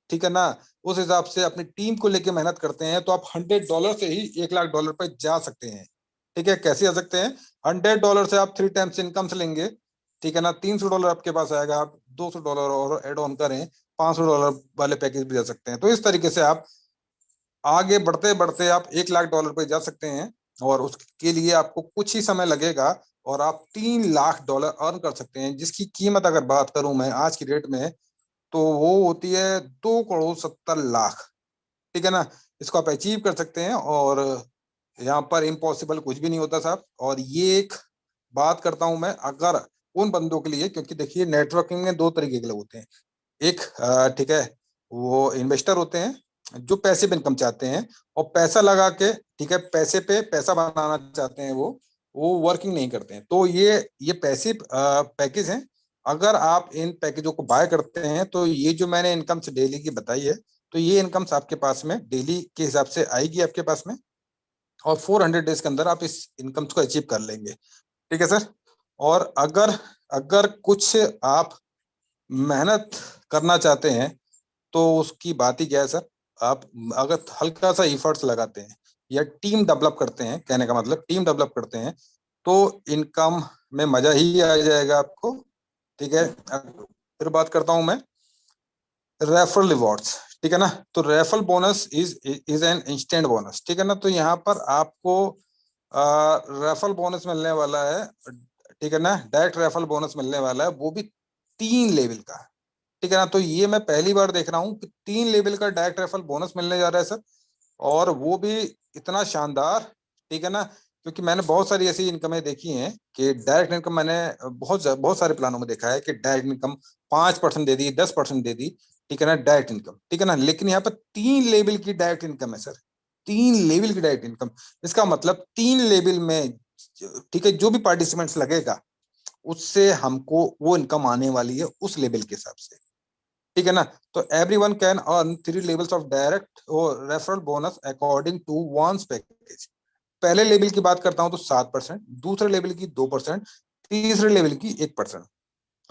ठीक है ना उस हिसाब से अपनी टीम को लेके मेहनत करते हैं तो आप $100 से ही $1,00,000 पर जा सकते हैं। ठीक है, कैसे आ सकते हैं? $100 से आप 3 टाइम्स इनकम से लेंगे। ठीक है ना, $300 आपके पास आएगा, आप $200 और एड ऑन करें, $500 वाले पैकेज भी जा सकते हैं। तो इस तरीके से आप आगे बढ़ते बढ़ते आप $1,00,000 पे जा सकते हैं और उसके लिए आपको कुछ ही समय लगेगा और आप $3,00,000 अर्न कर सकते हैं, जिसकी कीमत अगर बात करूं मैं आज की डेट में तो वो होती है 2,70,00,000। ठीक है ना, इसको आप अचीव कर सकते हैं और यहाँ पर इम्पॉसिबल कुछ भी नहीं होता साहब। और ये एक बात करता हूं मैं अगर उन बंदों के लिए, क्योंकि देखिए नेटवर्किंग में 2 तरीके के लोग होते हैं। एक ठीक है वो इन्वेस्टर होते हैं जो पैसिव इनकम चाहते हैं और पैसा लगा के ठीक है पैसे पे पैसा बनाना चाहते हैं, वो वर्किंग नहीं करते हैं। तो ये पैसिव पैकेज हैं। अगर आप इन पैकेजों को बाय करते हैं तो ये जो मैंने इनकम्स डेली की बताई है, तो ये इनकम्स आपके पास में डेली के हिसाब से आएगी आपके पास में और 400 डेज के अंदर आप इस इनकम्स को अचीव कर लेंगे। ठीक है सर। और अगर कुछ आप मेहनत करना चाहते हैं तो उसकी बात ही क्या है सर। आप अगर हल्का सा एफर्ट्स लगाते हैं या टीम डेवलप करते हैं, कहने का मतलब टीम डेवलप करते हैं, तो इनकम में मजा ही आ जाएगा आपको। ठीक है, अब फिर बात करता हूं मैं रेफरल रिवॉर्ड्स। ठीक है ना, तो referral bonus is an instant bonus. ठीक है ना, तो यहाँ पर आपको रेफरल बोनस मिलने वाला है। ठीक है ना, डायरेक्ट रेफरल बोनस मिलने वाला है, वो भी 3 लेवल का। ठीक है ना, तो ये मैं पहली बार देख रहा हूँ कि 3 लेवल का डायरेक्ट रेफरल बोनस मिलने जा रहा है सर, और वो भी इतना शानदार। ठीक है ना, क्योंकि मैंने बहुत सारी ऐसी इनकमें देखी हैं कि डायरेक्ट इनकम मैंने बहुत सारे प्लानों में देखा है कि डायरेक्ट इनकम 5% दे दी, 10% दे दी। ठीक है ना, डायरेक्ट इनकम। ठीक है ना, लेकिन यहाँ पर 3 लेवल की डायरेक्ट इनकम है सर, 3 लेवल की डायरेक्ट इनकम। इसका मतलब 3 लेवल में, ठीक है, जो भी पार्टिसिपेंट्स लगेगा उससे हमको वो इनकम आने वाली है उस लेवल के हिसाब से। ठीक है ना, तो everyone can earn 3 levels of direct और referral bonus according to one's package. पहले लेवल की बात करता हूं तो 7%, दूसरे लेवल की 2%, तीसरे लेवल की 1%।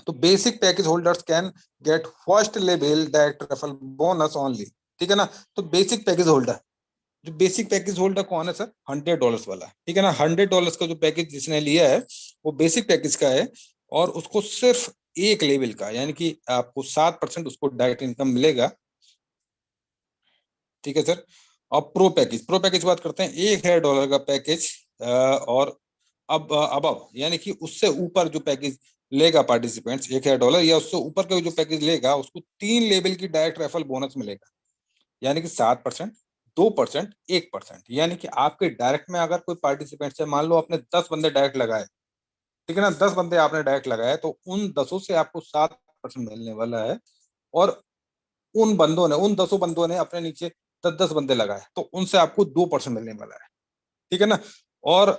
तो basic package holders can get first level direct referral bonus only. ठीक है ना, तो बेसिक पैकेज होल्डर, जो बेसिक पैकेज होल्डर कौन है सर? $100 वाला। ठीक है ना, $100 का जो पैकेज जिसने लिया है वो बेसिक पैकेज का है, और उसको सिर्फ एक लेवल का, यानी कि आपको 7% उसको डायरेक्ट इनकम मिलेगा। ठीक है सर। और प्रो पैकेज की बात करते हैं, $1,000 का पैकेज, और अब यानी कि उससे ऊपर जो पैकेज लेगा पार्टिसिपेंट्स, $1,000 या उससे ऊपर का जो पैकेज लेगा उसको 3 लेवल की डायरेक्ट रेफरल बोनस मिलेगा, यानी कि 7%, 2%, 1%। यानी कि आपके डायरेक्ट में अगर कोई पार्टिसिपेंट है, मान लो आपने 10 बंदे डायरेक्ट लगाए, ठीक है ना, 10 बंदे आपने डायरेक्ट लगाए, तो उन 10 से आपको 7% मिलने वाला है। और उन 10 बंदों ने अपने नीचे 10 बंदे लगाए, तो उनसे आपको 2% मिलने वाला है। ठीक है ना, और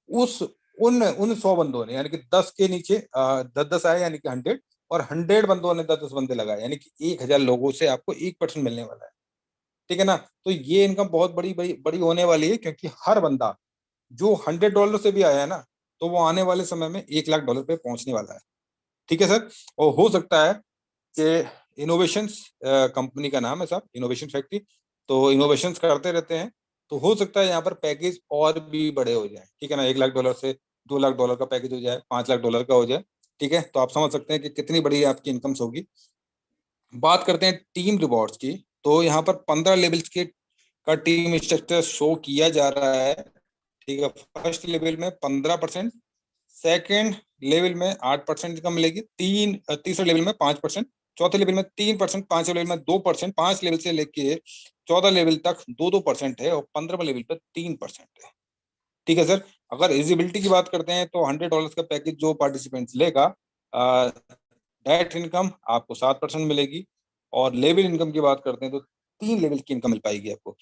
उस उन 100 बंदों ने, यानी कि 10 के नीचे 10-10 आए, यानी कि 100, और 100 बंदों ने 10-10 बंदे लगाए, यानी कि 1,000 लोगों से आपको 1% मिलने वाला है। ठीक है ना, तो ये इनकम बहुत बड़ी बड़ी बड़ी होने वाली है, क्योंकि हर बंदा जो $100 से भी आया है ना, तो वो आने वाले समय में $1,00,000 पे पहुंचने वाला है। ठीक है सर। और हो सकता है कि इनोवेशंस कंपनी का नाम है साहब, इनोवेशन फैक्ट्री, तो इनोवेशंस करते रहते हैं, तो हो सकता है यहाँ पर पैकेज और भी बड़े हो जाए। ठीक है ना, $1,00,000 से $2,00,000 का पैकेज हो जाए, $5,00,000 का हो जाए। ठीक है, तो आप समझ सकते हैं कि कितनी बड़ी आपकी इनकम्स होगी। बात करते हैं टीम रिवॉर्ड्स की, तो यहाँ पर 15 लेवल्स के का टीम स्ट्रक्चर शो किया जा रहा है। ठीक है, फर्स्ट लेवल में 15%, सेकेंड लेवल में 8% इनकम मिलेगी, तीसरे लेवल में 5%, चौथे लेवल में 3%, पांचवें लेवल में 2%, 5 लेवल से लेके 14 लेवल तक 2-2% है, और 15वें लेवल पर 3% है। ठीक है सर। अगर एलिजिबिलिटी की बात करते हैं तो $100 का पैकेज जो पार्टिसिपेंट्स लेगा, डायरेक्ट इनकम आपको 7% मिलेगी, और लेवल इनकम की बात करते हैं तो 3 लेवल की इनकम मिल पाएगी आपको।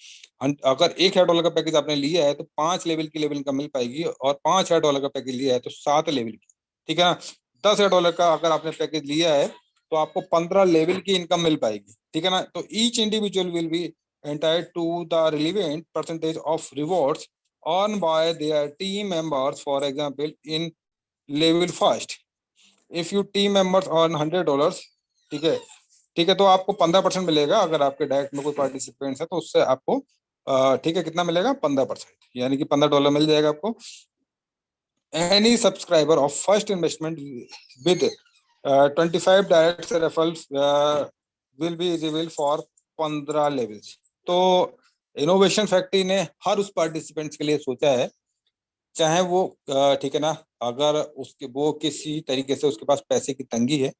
अगर $1,000 का पैकेज आपने लिया है तो 5 लेवल की लेवल इनकम मिल पाएगी, और $5,000 का पैकेज लिया है तो 7 लेवल की। ठीक है ना, $10,000 का अगर आपने पैकेज लिया है तो आपको 15 लेवल की इनकम मिल पाएगी। ठीक है ना, तो each individual will be entitled to the relevant percentage of rewards earned by their team members. For example, in level first, if you team members earn $100, ठीक है, ठीक है, तो आपको 15% मिलेगा। अगर आपके डायरेक्ट में कोई पार्टिसिपेंट्स है तो उससे आपको ठीक है कितना मिलेगा? 15%, यानी कि $15 मिल जाएगा आपको। Any subscriber of first investment with 25 direct referrals will be eligible for 15 levels. तो इनोवेशन फैक्ट्री ने हर उस पार्टिसिपेंट्स के लिए सोचा है, चाहे वो ठीक है ना, अगर उसके वो किसी तरीके से उसके पास पैसे की तंगी है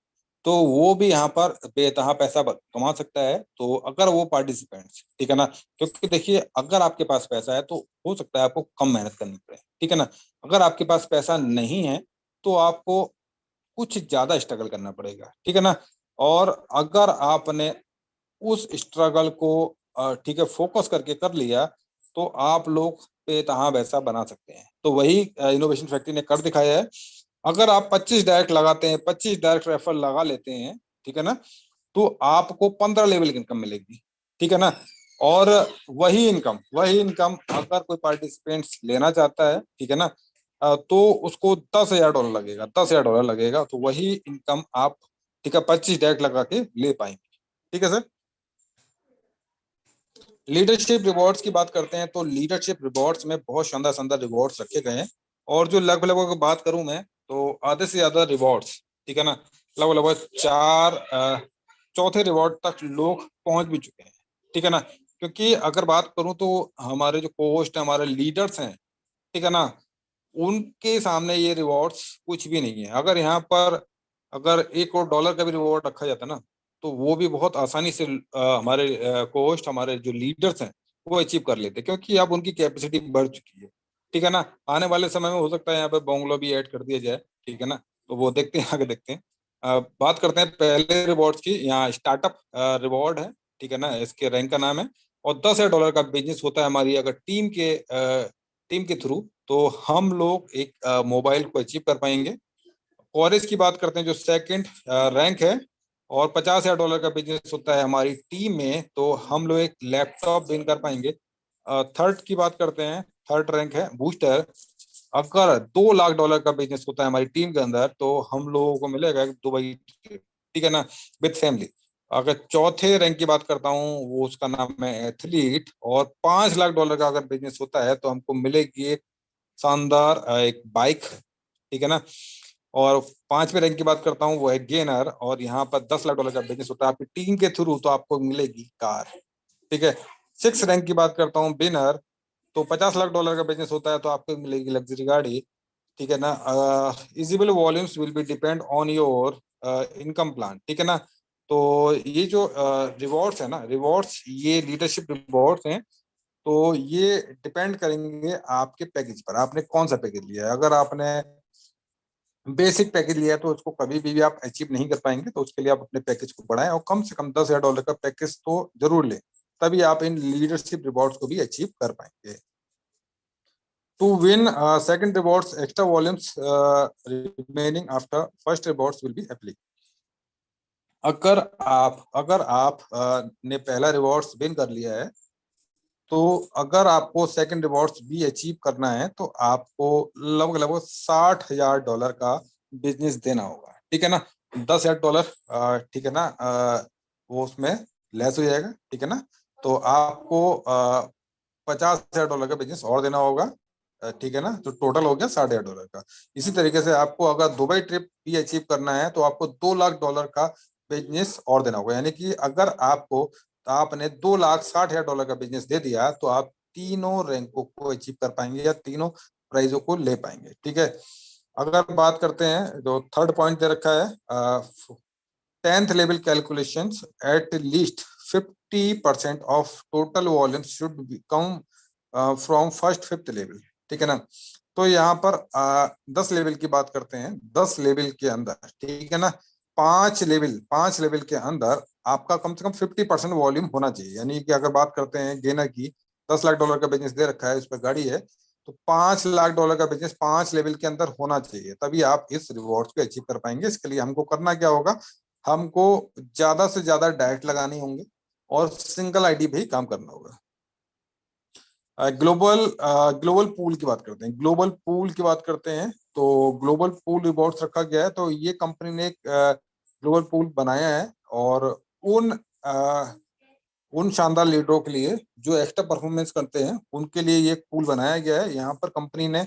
तो वो भी यहाँ पर बेतहा पैसा कमा सकता है। तो अगर वो पार्टिसिपेंट्स, ठीक है ना, क्योंकि देखिए अगर आपके पास पैसा है तो हो सकता है आपको कम मेहनत करनी पड़े। ठीक है ना, अगर आपके पास पैसा नहीं है तो आपको कुछ ज्यादा स्ट्रगल करना पड़ेगा। ठीक है ना, और अगर आपने उस स्ट्रगल को ठीक है फोकस करके कर लिया तो आप लोग बेतहा पैसा बना सकते हैं। तो वही इनोवेशन फैक्ट्री ने कर दिखाया है। अगर आप 25 डायरेक्ट लगाते हैं, 25 डायरेक्ट रेफर लगा लेते हैं, ठीक है ना, तो आपको 15 लेवल की इनकम मिलेगी। ठीक है ना, और वही इनकम अगर कोई पार्टिसिपेंट्स लेना चाहता है, ठीक है ना, तो उसको $10,000 लगेगा, $10,000 लगेगा। तो वही इनकम आप ठीक है, 25 डायरेक्ट लगा के ले पाएंगे। ठीक है सर। लीडरशिप रिवॉर्ड्स की बात करते हैं तो लीडरशिप रिवॉर्ड्स में बहुत शानदार शानदार रिवॉर्ड्स रखे गए हैं, और जो लगभग लगभग बात करूं मैं तो आधे से ज्यादा रिवॉर्ड्स, ठीक है ना, लगभग लगभग चौथे रिवॉर्ड तक लोग पहुंच भी चुके हैं। ठीक है ना, क्योंकि अगर बात करूं तो हमारे जो कोस्ट है, हमारे लीडर्स हैं, ठीक है ना, उनके सामने ये रिवॉर्ड्स कुछ भी नहीं है। अगर यहाँ पर अगर $1 करोड़ का भी रिवॉर्ड रखा जाता ना, तो वो भी बहुत आसानी से हमारे कोस्ट, हमारे जो लीडर्स हैं वो अचीव कर लेते हैं, क्योंकि अब उनकी कैपेसिटी बढ़ चुकी है। ठीक है ना, आने वाले समय में हो सकता है यहाँ पे बंगलो भी ऐड कर दिया जाए। ठीक है ना, तो वो देखते हैं, आगे देखते हैं। बात करते हैं पहले रिवॉर्ड्स की। यहाँ स्टार्टअप रिवॉर्ड है, ठीक है ना, इसके रैंक का नाम है, और $10,000 का बिजनेस होता है हमारी अगर टीम के थ्रू, तो हम लोग एक मोबाइल को अचीव कर पाएंगे। कॉलेज की बात करते हैं, जो सेकंड रैंक है, और $50,000 का बिजनेस होता है हमारी टीम में, तो हम लोग एक लैपटॉप विन कर पाएंगे। थर्ड की बात करते हैं, थर्ड रैंक है बूस्टर। अगर $2 लाख का बिजनेस होता है हमारी टीम के अंदर, तो हम लोगों को मिलेगा एक दुबई ट्रिप, ठीक है ना, विद फैमिली। अगर चौथे रैंक की बात करता हूँ, वो उसका नाम है एथलीट, और $5 लाख का अगर बिजनेस होता है तो हमको मिलेगी एक शानदार एक बाइक। ठीक है ना, और पांचवें रैंक की बात करता हूँ, वो है गेनर, और यहाँ पर $10 लाख का बिजनेस होता है आपकी टीम के थ्रू, तो आपको मिलेगी कार। ठीक है। सिक्स रैंक की बात करता हूँ, विनर, तो $50 लाख का बिजनेस होता है तो आपको मिलेगी लग्जरी गाड़ी। ठीक है ना, eligible volumes will be depend on your income plan. ठीक है ना, तो ये जो रिवॉर्ड्स है ना, रिवॉर्ड्स ये लीडरशिप रिवॉर्ड्स हैं, तो ये डिपेंड करेंगे आपके पैकेज पर, आपने कौन सा पैकेज लिया है। अगर आपने बेसिक पैकेज लिया है तो उसको कभी भी आप अचीव नहीं कर पाएंगे, तो उसके लिए आप अपने पैकेज को बढ़ाएं, और कम से कम $10,000 का पैकेज तो जरूर लें, तभी आप इन लीडरशिप रिवॉर्ड्स को भी अचीव कर पाएंगे। To win second rewards, extra volumes remaining after first rewards will be applicable. अगर आप ने पहला रिवॉर्ड्स विन कर लिया है, तो अगर आपको सेकंड रिवॉर्ड्स भी अचीव करना है, तो आपको लगभग लगभग $60,000 का बिजनेस देना होगा। ठीक है ना, $10,000, ठीक है ना, वो उसमें लेस हो जाएगा। ठीक है ना, तो आपको $50,000 का बिजनेस और देना होगा। ठीक है ना, तो टोटल हो गया $60,000 का। इसी तरीके से आपको अगर दुबई ट्रिप भी अचीव करना है, तो आपको $2 लाख का बिजनेस और देना होगा। यानी कि अगर आपने $2,60,000 का बिजनेस दे दिया, तो आप तीनों रैंकों को अचीव कर पाएंगे, या तीनों प्राइजों को ले पाएंगे। ठीक है। अगर बात करते हैं, जो थर्ड पॉइंट दे रखा है, 10th level calculations, at least 50% of total volume should come from first fifth level. ठीक है ना, तो यहाँ पर 10 लेवल की बात करते हैं। 10 लेवल के अंदर, ठीक है ना, 5 लेवल के अंदर आपका कम से कम 50% वॉल्यूम होना चाहिए। यानी कि अगर बात करते हैं गेनर की, $10 लाख का बिजनेस दे रखा है, उस पर गाड़ी है, तो $5 लाख का बिजनेस 5 लेवल के अंदर होना चाहिए, तभी आप इस रिवॉर्ड को अचीव कर पाएंगे। इसके लिए हमको करना क्या होगा, हमको ज्यादा से ज्यादा डायरेक्ट लगाने होंगे, और सिंगल आईडी पे ही काम करना होगा। ग्लोबल पूल की बात करते हैं। ग्लोबल पूल की बात करते हैं, तो ग्लोबल पूल रिवॉर्ड्स रखा गया है। तो ये कंपनी ने एक ग्लोबल पूल बनाया है, और उन शानदार लीडरों के लिए जो एक्स्ट्रा परफॉर्मेंस करते हैं, उनके लिए ये पूल बनाया गया है। यहाँ पर कंपनी ने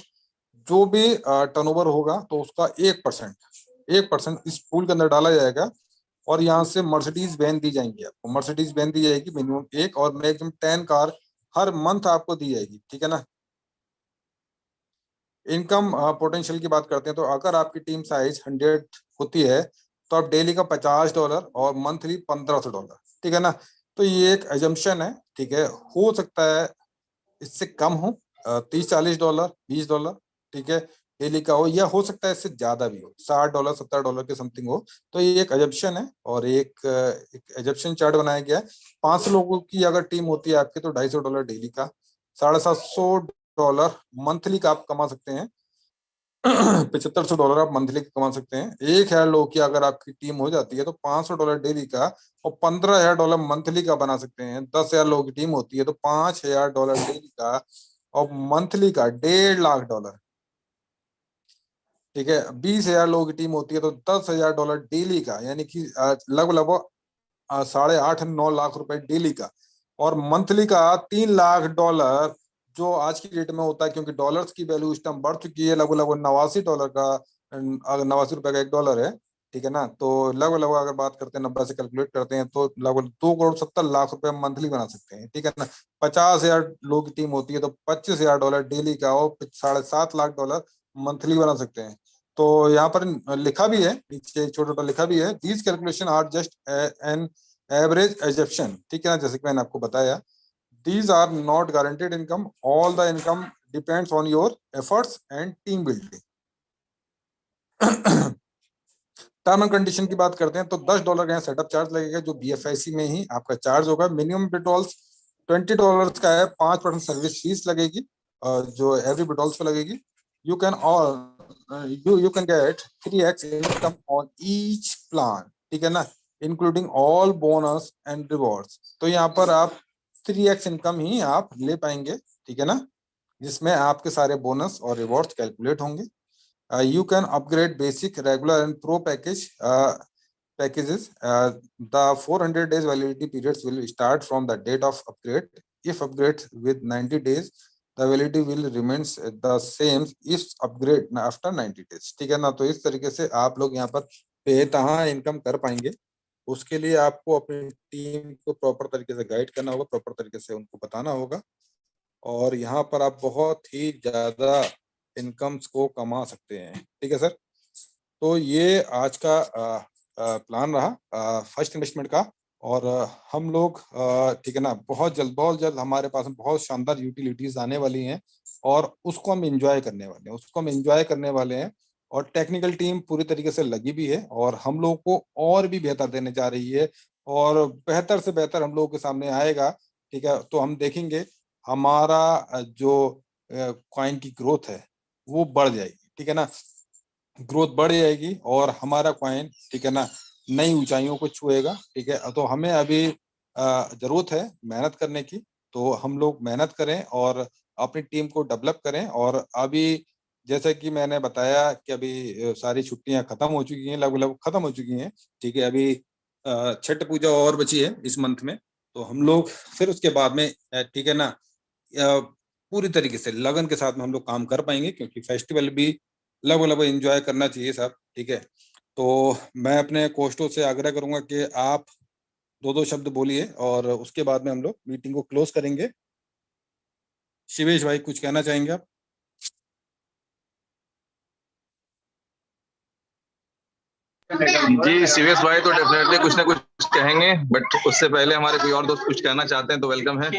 जो भी टर्नओवर होगा, तो उसका 1% इस पूल के अंदर डाला जाएगा, और यहाँ से मर्सिडीज वैन दी जाएंगी आपको। मर्सिडीज वैन दी जाएगी मिनिमम एक, और मैक्सिमम 10 कार हर मंथ आपको दी जाएगी। ठीक है ना। इनकम पोटेंशियल की बात करते हैं, तो अगर आपकी टीम साइज 100 होती है, तो आप डेली का $50 और मंथली $1,500। ठीक है ना, तो ये एक एजम्पशन है। ठीक है, हो सकता है इससे कम हो, $30-40, $20, ठीक है, डेली का हो, या हो सकता है इससे ज्यादा भी हो, $60 $70 के समथिंग हो। तो ये एक एजम्पशन है, और एक एजम्पशन चार्ट बनाया गया है। 500 लोगों की अगर टीम होती है आपकी, तो $250 डेली का, $750 मंथली का आप कमा सकते हैं। $7,500 आप मंथली का कमा सकते हैं। 1,000 लोगों की अगर आपकी टीम हो जाती है, तो $500 डेली का और $15,000 मंथली का बना सकते हैं। 10,000 लोगों की टीम होती है, तो $5,000 डेली का और मंथली का $1.5 लाख। ठीक है, 20,000 लोगों की टीम होती है तो $10,000 डेली का, यानी कि लगभग 8.5-9 लाख रुपए डेली का, और मंथली का $3 लाख जो आज की डेट में होता है, क्योंकि डॉलर्स की वैल्यू इस टाइम बढ़ चुकी है, लगभग लगभग $89 का, अगर $89 का $1 है, ठीक है ना, तो लगभग लगभग अगर बात करते हैं 90 से कैलकुलेट करते हैं तो लगभग 2,70 लाख रुपए मंथली बना सकते हैं, ठीक है ना। 50,000 लोगों की टीम होती है तो $25,000 डेली का और $7.5 लाख मंथली बना सकते हैं। तो यहाँ पर लिखा भी है, नीचे छोटा छोटा लिखा भी है, these calculation are just an average assumption, ठीक है ना, जैसे कि मैंने आपको बताया, these are not guaranteed income, all the income depends on your efforts and team building। Term and condition की बात करते हैं तो $10 का सेटअप चार्ज लगेगा, जो BFIC में ही आपका चार्ज होगा। मिनिमम विड्रॉल्स $20 का है, 5% सर्विस फीस लगेगी जो एवरी विड्रॉल्स पे लगेगी। You can get 3x income on each plan, ठीक है ना, including all bonus and rewards. तो यहाँ पर आप 3x इनकम ही आप ले पाएंगे, ठीक है ना, जिसमें आपके सारे बोनस और रिवॉर्ड्स कैलकुलेट होंगे। You can upgrade basic, regular and pro packages. The 400 days validity periods will start from the date of upgrade. If upgrades with 90 days, the validity will remains the same if upgrade after 90 days, ठीक है ना। तो इस तरीके से आप लोग यहाँ पर बेतहा इनकम कर पाएंगे। उसके लिए आपको अपनी टीम को प्रॉपर तरीके से गाइड करना होगा, प्रॉपर तरीके से उनको बताना होगा, और यहाँ पर आप बहुत ही ज्यादा इनकम्स को कमा सकते हैं, ठीक है सर। तो ये आज का प्लान रहा फर्स्ट इन्वेस्टमेंट का, और हम लोग ठीक है ना, बहुत जल्द हमारे पास में बहुत शानदार यूटिलिटीज आने वाली हैं, और उसको हम एंजॉय करने वाले हैं, और टेक्निकल टीम पूरी तरीके से लगी भी है, और हम लोग को और भी बेहतर देने जा रही है, और बेहतर से बेहतर हम लोगों के सामने आएगा, ठीक है। तो हम देखेंगे हमारा जो कॉइन की ग्रोथ है वो बढ़ जाएगी, ठीक है ना, ग्रोथ बढ़ जाएगी, और हमारा कॉइन, ठीक है ना, नई ऊंचाइयों को छुएगा, ठीक है। तो हमें अभी जरूरत है मेहनत करने की, तो हम लोग मेहनत करें और अपनी टीम को डेवलप करें। और अभी जैसे कि मैंने बताया कि अभी सारी छुट्टियां खत्म हो चुकी हैं, लगभग खत्म हो चुकी हैं, ठीक है। अभी छठ पूजा और बची है इस मंथ में, तो हम लोग फिर उसके बाद में, ठीक है ना, पूरी तरीके से लगन के साथ में हम लोग काम कर पाएंगे, क्योंकि फेस्टिवल भी लगभग एंजॉय करना चाहिए साहब, ठीक है। तो मैं अपने कोस्टों से आग्रह करूंगा कि आप दो शब्द बोलिए, और उसके बाद में हम लोग मीटिंग को क्लोज करेंगे। शिवेश भाई कुछ कहना चाहेंगे आप? जी शिवेश भाई तो डेफिनेटली कुछ ना कुछ कहेंगे, बट उससे पहले हमारे कोई और दोस्त कुछ कहना चाहते हैं तो वेलकम है।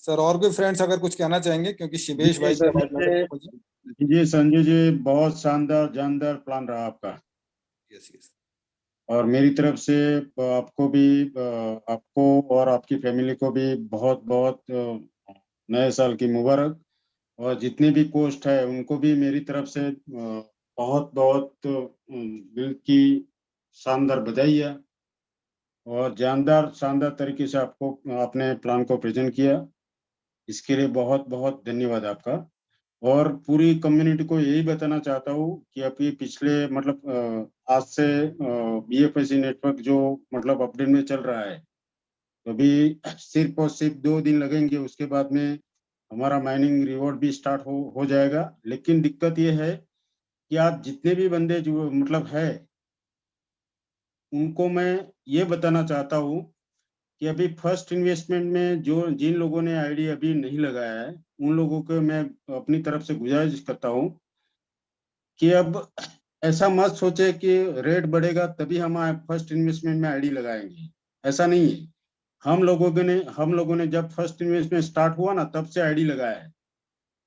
सर और कोई फ्रेंड्स अगर कुछ कहना चाहेंगे, क्योंकि शिवेश भाई जी संजय जी, बहुत शानदार जानदार प्लान रहा आपका। Yes yes. और मेरी तरफ से आपको भी, आपको और आपकी फैमिली को भी बहुत बहुत नए साल की मुबारक। और जितने भी कोस्ट है उनको भी मेरी तरफ से बहुत बहुत दिल की शानदार बधाई है, और शानदार तरीके से आपको अपने प्लान को प्रेजेंट किया, इसके लिए बहुत बहुत धन्यवाद आपका। और पूरी कम्युनिटी को यही बताना चाहता हूँ कि अभी पिछले मतलब आज से BFIC नेटवर्क जो मतलब अपडेट में चल रहा है, तो अभी सिर्फ और सिर्फ 2 दिन लगेंगे, उसके बाद में हमारा माइनिंग रिवॉर्ड भी स्टार्ट हो जाएगा। लेकिन दिक्कत ये है कि आप जितने भी बंदे जो मतलब है, उनको मैं ये बताना चाहता हूँ कि अभी फर्स्ट इन्वेस्टमेंट में जो जिन लोगों ने आईडी अभी नहीं लगाया है, उन लोगों को मैं अपनी तरफ से गुजारिश करता हूँ कि अब ऐसा मत सोचे कि रेट बढ़ेगा तभी हम फर्स्ट इन्वेस्टमेंट में आईडी लगाएंगे, ऐसा नहीं है। हम लोगों ने जब फर्स्ट इन्वेस्टमेंट स्टार्ट हुआ ना, तब से आईडी लगाया है,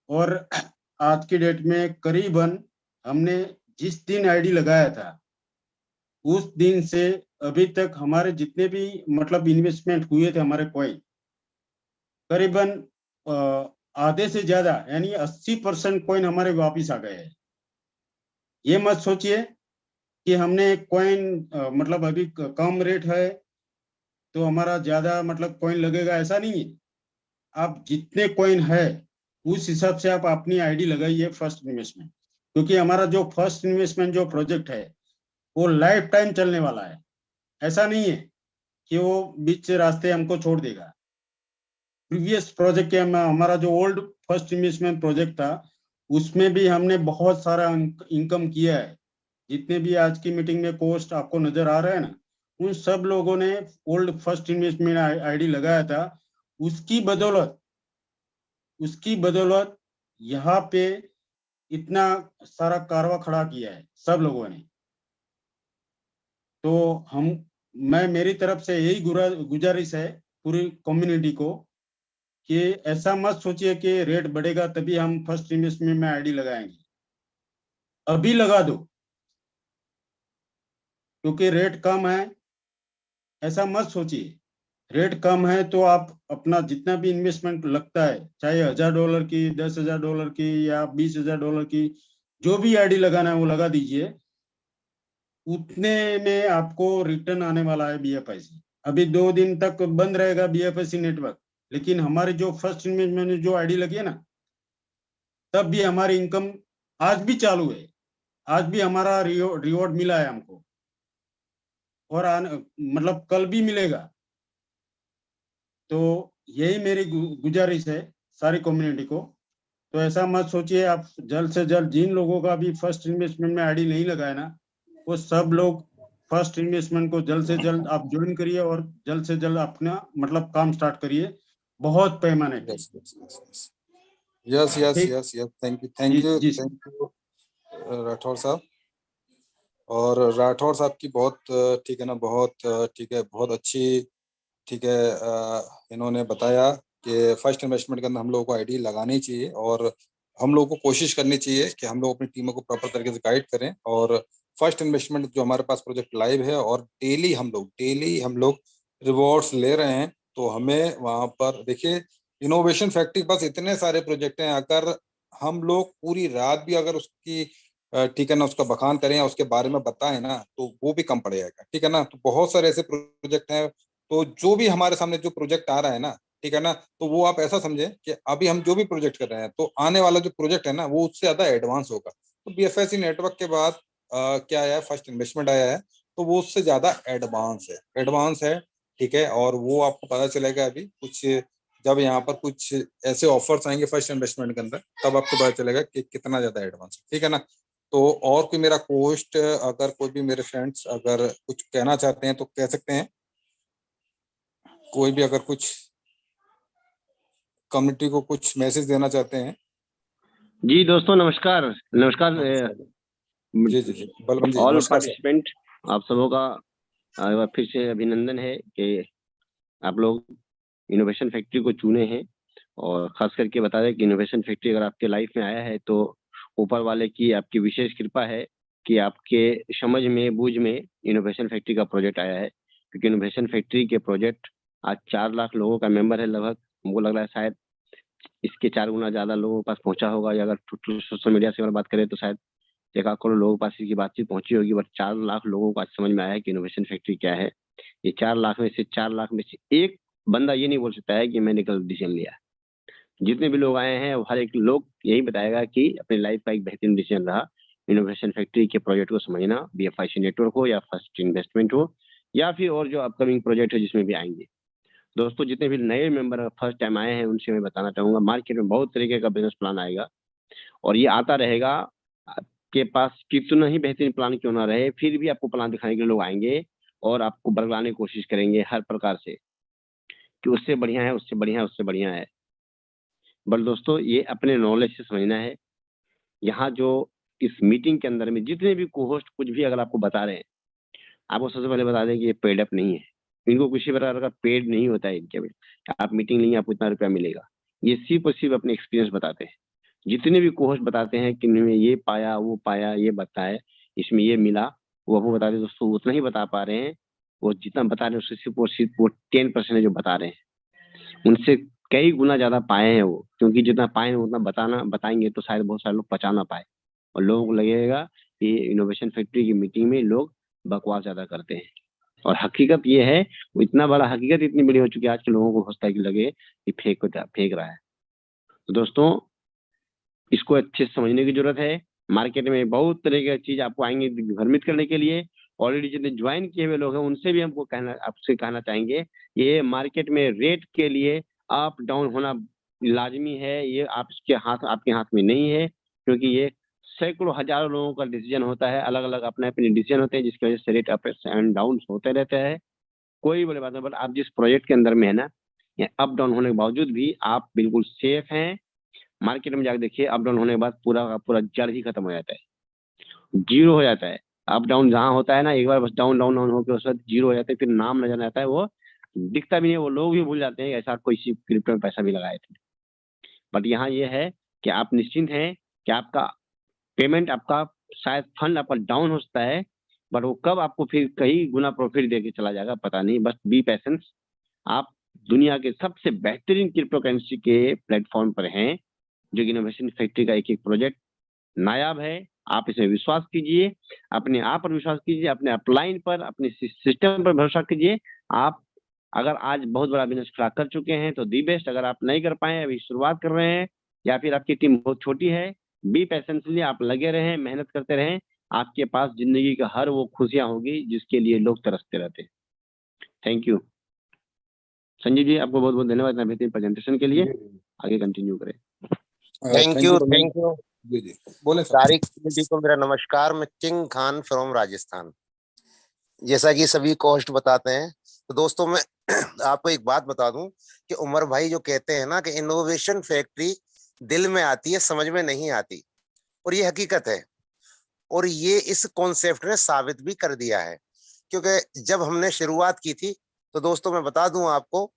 और आज की डेट में करीबन हमने जिस दिन आईडी लगाया था उस दिन से अभी तक हमारे जितने भी मतलब इन्वेस्टमेंट हुए थे हमारे कॉइन, करीबन आधे से ज्यादा यानी 80% कॉइन हमारे वापिस आ गए हैं। ये मत सोचिए कि हमने कॉइन मतलब अभी कम रेट है तो हमारा ज्यादा मतलब कॉइन लगेगा, ऐसा नहीं है। आप जितने कॉइन है उस हिसाब से आप अपनी आईडी लगाइए फर्स्ट इन्वेस्टमेंट, क्योंकि हमारा जो फर्स्ट इन्वेस्टमेंट जो प्रोजेक्ट है वो लाइफ टाइम चलने वाला है। ऐसा नहीं है कि वो बीच से रास्ते हमको छोड़ देगा। प्रीवियस प्रोजेक्ट के हमारा जो ओल्ड फर्स्ट इन्वेस्टमेंट प्रोजेक्ट था उसमें भी हमने बहुत सारा इनकम किया है। जितने भी आज की मीटिंग में पोस्ट आपको नजर आ रहे हैं ना, उन सब लोगों ने ओल्ड फर्स्ट इन्वेस्टमेंट आईडी लगाया था। उसकी बदौलत यहाँ पे इतना सारा कारवा खड़ा किया है सब लोगों ने। तो मैं मेरी तरफ से यही गुजारिश है पूरी कम्युनिटी को कि ऐसा मत सोचिए कि रेट बढ़ेगा तभी हम फर्स्ट इन्वेस्टमेंट में आईडी लगाएंगे। अभी लगा दो, क्योंकि रेट कम है। ऐसा मत सोचिए, रेट कम है तो आप अपना जितना भी इन्वेस्टमेंट लगता है, चाहे $1000 की, $10,000 की या $20,000 की, जो भी आईडी लगाना है वो लगा दीजिए। उतने में आपको रिटर्न आने वाला है BFIC। अभी 2 दिन तक बंद रहेगा BFIC नेटवर्क, लेकिन हमारी जो फर्स्ट इन्वेस्टमेंट में जो आईडी लगी है ना, तब भी हमारी इनकम आज भी चालू है। आज भी हमारा रिवॉर्ड मिला है हमको, और मतलब कल भी मिलेगा। तो यही मेरी गुजारिश है सारी कम्युनिटी को। तो ऐसा मत सोचिए, आप जल्द से जल्द जिन लोगों का भी फर्स्ट इन्वेस्टमेंट में आईडी नहीं लगाया ना, वो सब लोग फर्स्ट इन्वेस्टमेंट को जल्द से जल्द आप ज्वाइन करिए और जल्द से जल्द अपना मतलब काम स्टार्ट करिए बहुत पैमाने पे। यस यस ठीक। Yes yes, thank you Rathore साहब। और राठौर साहब की बहुत ठीक है ना, बहुत ठीक है, बहुत अच्छी ठीक है इन्होंने बताया कि फर्स्ट इन्वेस्टमेंट के अंदर हम लोगों को आईडी लगानी चाहिए और हम लोगों को कोशिश करनी चाहिए कि हम लोग अपनी टीमों को प्रॉपर तरीके से गाइड करें। और फर्स्ट इन्वेस्टमेंट जो हमारे पास प्रोजेक्ट लाइव है और डेली हम लोग रिवॉर्ड्स ले रहे हैं, तो हमें वहां पर देखिए इनोवेशन फैक्ट्री के पास इतने सारे प्रोजेक्ट हैं, अगर हम लोग पूरी रात भी अगर उसकी ठीक है ना उसका बखान करें या उसके बारे में बताएं ना, तो वो भी कम पड़ जाएगा। ठीक है ना, तो बहुत सारे ऐसे प्रोजेक्ट हैं। तो जो भी हमारे सामने जो प्रोजेक्ट आ रहा है ना, ठीक है ना, तो वो आप ऐसा समझें कि अभी हम जो भी प्रोजेक्ट कर रहे हैं, तो आने वाला जो प्रोजेक्ट है ना वो उससे ज्यादा एडवांस होगा। तो BFIC नेटवर्क के बाद क्या आया है, फर्स्ट इन्वेस्टमेंट आया है, तो वो उससे ज्यादा एडवांस है। ठीक है, और वो आपको पता चलेगा अभी कुछ जब यहाँ पर कुछ ऐसे ऑफर्स आएंगे फर्स्ट इन्वेस्टमेंट के अंदर, तब आपको पता चलेगा कि कितना ज्यादा एडवांस है। ठीक है ना। तो और कोई मेरा पोस्ट अगर कोई भी मेरे फ्रेंड्स अगर कुछ कहना चाहते हैं तो कह सकते हैं। कोई भी अगर कुछ कम्युनिटी को कुछ मैसेज देना चाहते हैं। जी दोस्तों नमस्कार। नमस्कार जी जी जी बलवंत जी, ऑल नमस्कार सर। पार्टिसिपेंट, आप सबों का एक बार फिर से अभिनंदन है कि आप लोग इनोवेशन फैक्ट्री को चुने हैं। और खास करके बता दें कि इनोवेशन फैक्ट्री अगर आपके लाइफ में आया है तो ऊपर वाले की आपकी विशेष कृपा है कि आपके समझ में बूझ में इनोवेशन फैक्ट्री का प्रोजेक्ट आया है। क्योंकि इनोवेशन फैक्ट्री के प्रोजेक्ट आज 4 लाख लोगों का मेंबर है लगभग। हमको लग रहा है शायद इसके 4 गुना ज्यादा लोगों के पास पहुंचा होगा, या अगर सोशल मीडिया से अगर बात करें तो शायद 1 करोड़ लोगों के पास इसकी बातचीत पहुंची होगी। बट 4 लाख लोगों को आज समझ में आया है कि इनोवेशन फैक्ट्री क्या है। ये 4 लाख में से एक बंदा ये नहीं बोल सकता है कि मैंने गलत डिसीजन लिया। जितने भी लोग आए हैं हर एक लोग यही बताएगा कि अपनी लाइफ का एक बेहतरीन डिसीजन रहा इनोवेशन फैक्ट्री के प्रोजेक्ट को समझना, BFIC नेटवर्क हो या फर्स्ट इन्वेस्टमेंट हो या फिर और जो अपकमिंग प्रोजेक्ट है जिसमें भी आएंगे। दोस्तों जितने भी नए मेंबर फर्स्ट टाइम आए हैं उनसे मैं बताना चाहूंगा, मार्केट में बहुत तरीके का बिजनेस प्लान आएगा और ये आता रहेगा। आपके पास कितना ही बेहतरीन प्लान क्यों ना रहे, फिर भी आपको प्लान दिखाने के लिए लोग आएंगे और आपको बरगलाने की कोशिश करेंगे हर प्रकार से कि उससे बढ़िया है, उससे बढ़िया है, उससे बढ़िया है। बट दोस्तों ये अपने नॉलेज से समझना है। यहाँ जो इस मीटिंग के अंदर में जितने भी को-होस्ट कुछ भी अगर आपको बता रहे हैं, आपको सबसे पहले बता दें कि ये पेड अप नहीं है। इनको किसी प्रकार का पेड नहीं होता है इनके में। आप मीटिंग लेंगे आपको इतना रुपया मिलेगा। ये सिर्फ और सिर्फ अपने एक्सपीरियंस बताते हैं। जितने भी को-होस्ट बताते हैं कि इन्होंने ये पाया, वो पाया, ये बताया, इसमें ये मिला, वो आपको बता दें दोस्तों उतना ही बता पा रहे हैं। वो जितना बता रहे हैं उससे सिर्फ वो 10% है जो बता रहे हैं। उनसे कई गुना ज्यादा पाए हैं वो, क्योंकि जितना पाए हैं उतना बताएंगे तो शायद बहुत सारे लोग पचा ना पाए और लोगों को लगेगा कि इनोवेशन फैक्ट्री की मीटिंग में लोग बकवास ज्यादा करते हैं। और हकीकत ये है, वो इतना बड़ा हकीकत इतनी बड़ी हो चुकी है आज के लोगों को हो सकता है कि लगे कि फेक रहा है। तो दोस्तों इसको अच्छे से समझने की जरूरत है। मार्केट में बहुत तरह की चीज आपको आएंगे भ्रमित करने के लिए। ऑलरेडी जितने ज्वाइन किए हुए लोग हैं उनसे भी हमको आपसे कहना चाहेंगे, ये मार्केट में रेट के लिए अप डाउन होना लाजमी है। ये आपके हाथ में नहीं है, क्योंकि ये सैकड़ों हजारों लोगों का डिसीजन होता है। अलग अलग अपने अपने डिसीजन होते हैं, जिसकी वजह से रेट अप एंड डाउन होते रहते हैं। कोई बड़ी बात नहीं, बट आप जिस प्रोजेक्ट के अंदर में है ना, अप डाउन होने के बावजूद भी आप बिल्कुल सेफ हैं। मार्केट में जाकर देखिए, अप डाउन होने के बाद पूरा का पूरा जड़ ही खत्म हो जाता है, जीरो हो जाता है। अप डाउन जहाँ होता है ना, एक बार बस डाउन डाउन डाउन होकर उसके बाद जीरो हो जाता है, फिर नाम नजर आता है, वो दिखता भी नहीं, वो लोग भी भूल जाते हैं ऐसा कोई सी क्रिप्टो में पैसा भी लगाए थे। बट यहाँ ये है कि आप निश्चिंत हैं कि आपका पेमेंट, आपका शायद फंड आपका डाउन हो सकता है, बट वो कब आपको फिर कई गुना प्रॉफिट देके चला जाएगा पता नहीं। बस बी पेशेंस। आप दुनिया के सबसे बेहतरीन क्रिप्टो करेंसी के प्लेटफॉर्म पर हैं, जो कि इनोवेशन फैक्ट्री का एक एक प्रोजेक्ट नायाब है। आप इसमें विश्वास कीजिए, अपने आप पर विश्वास कीजिए, अपने अपलाइन पर, अपने सिस्टम पर भरोसा कीजिए। आप अगर आज बहुत बड़ा बिजनेस खड़ा कर चुके हैं तो दी बेस्ट। अगर आप नहीं कर पाए, अभी शुरुआत कर रहे हैं, या फिर आपकी टीम बहुत छोटी है, बी पेशेंसली, आप लगे रहें, मेहनत करते रहें। आपके पास जिंदगी का हर वो खुशियां होगी जिसके लिए लोग तरसते रहते हैं। थैंक यू संजीव जी, आपको बहुत बहुत धन्यवाद इतना बेहतरीन प्रेजेंटेशन के लिए। आगे कंटिन्यू करें। Thank you, thank you. जी जी बोले सर। सारी कम्युनिटी को मेरा नमस्कार। मैं किंग खान फ्रॉम राजस्थान। जैसा कि सभी कोस्ट बताते हैं, तो दोस्तों मैं आपको एक बात बता दूं कि उमर भाई जो कहते हैं ना कि इनोवेशन फैक्ट्री दिल में आती है, समझ में नहीं आती, और ये हकीकत है। और ये इस कॉन्सेप्ट ने साबित भी कर दिया है, क्योंकि जब हमने शुरुआत की थी, तो दोस्तों मैं बता दूं आपको,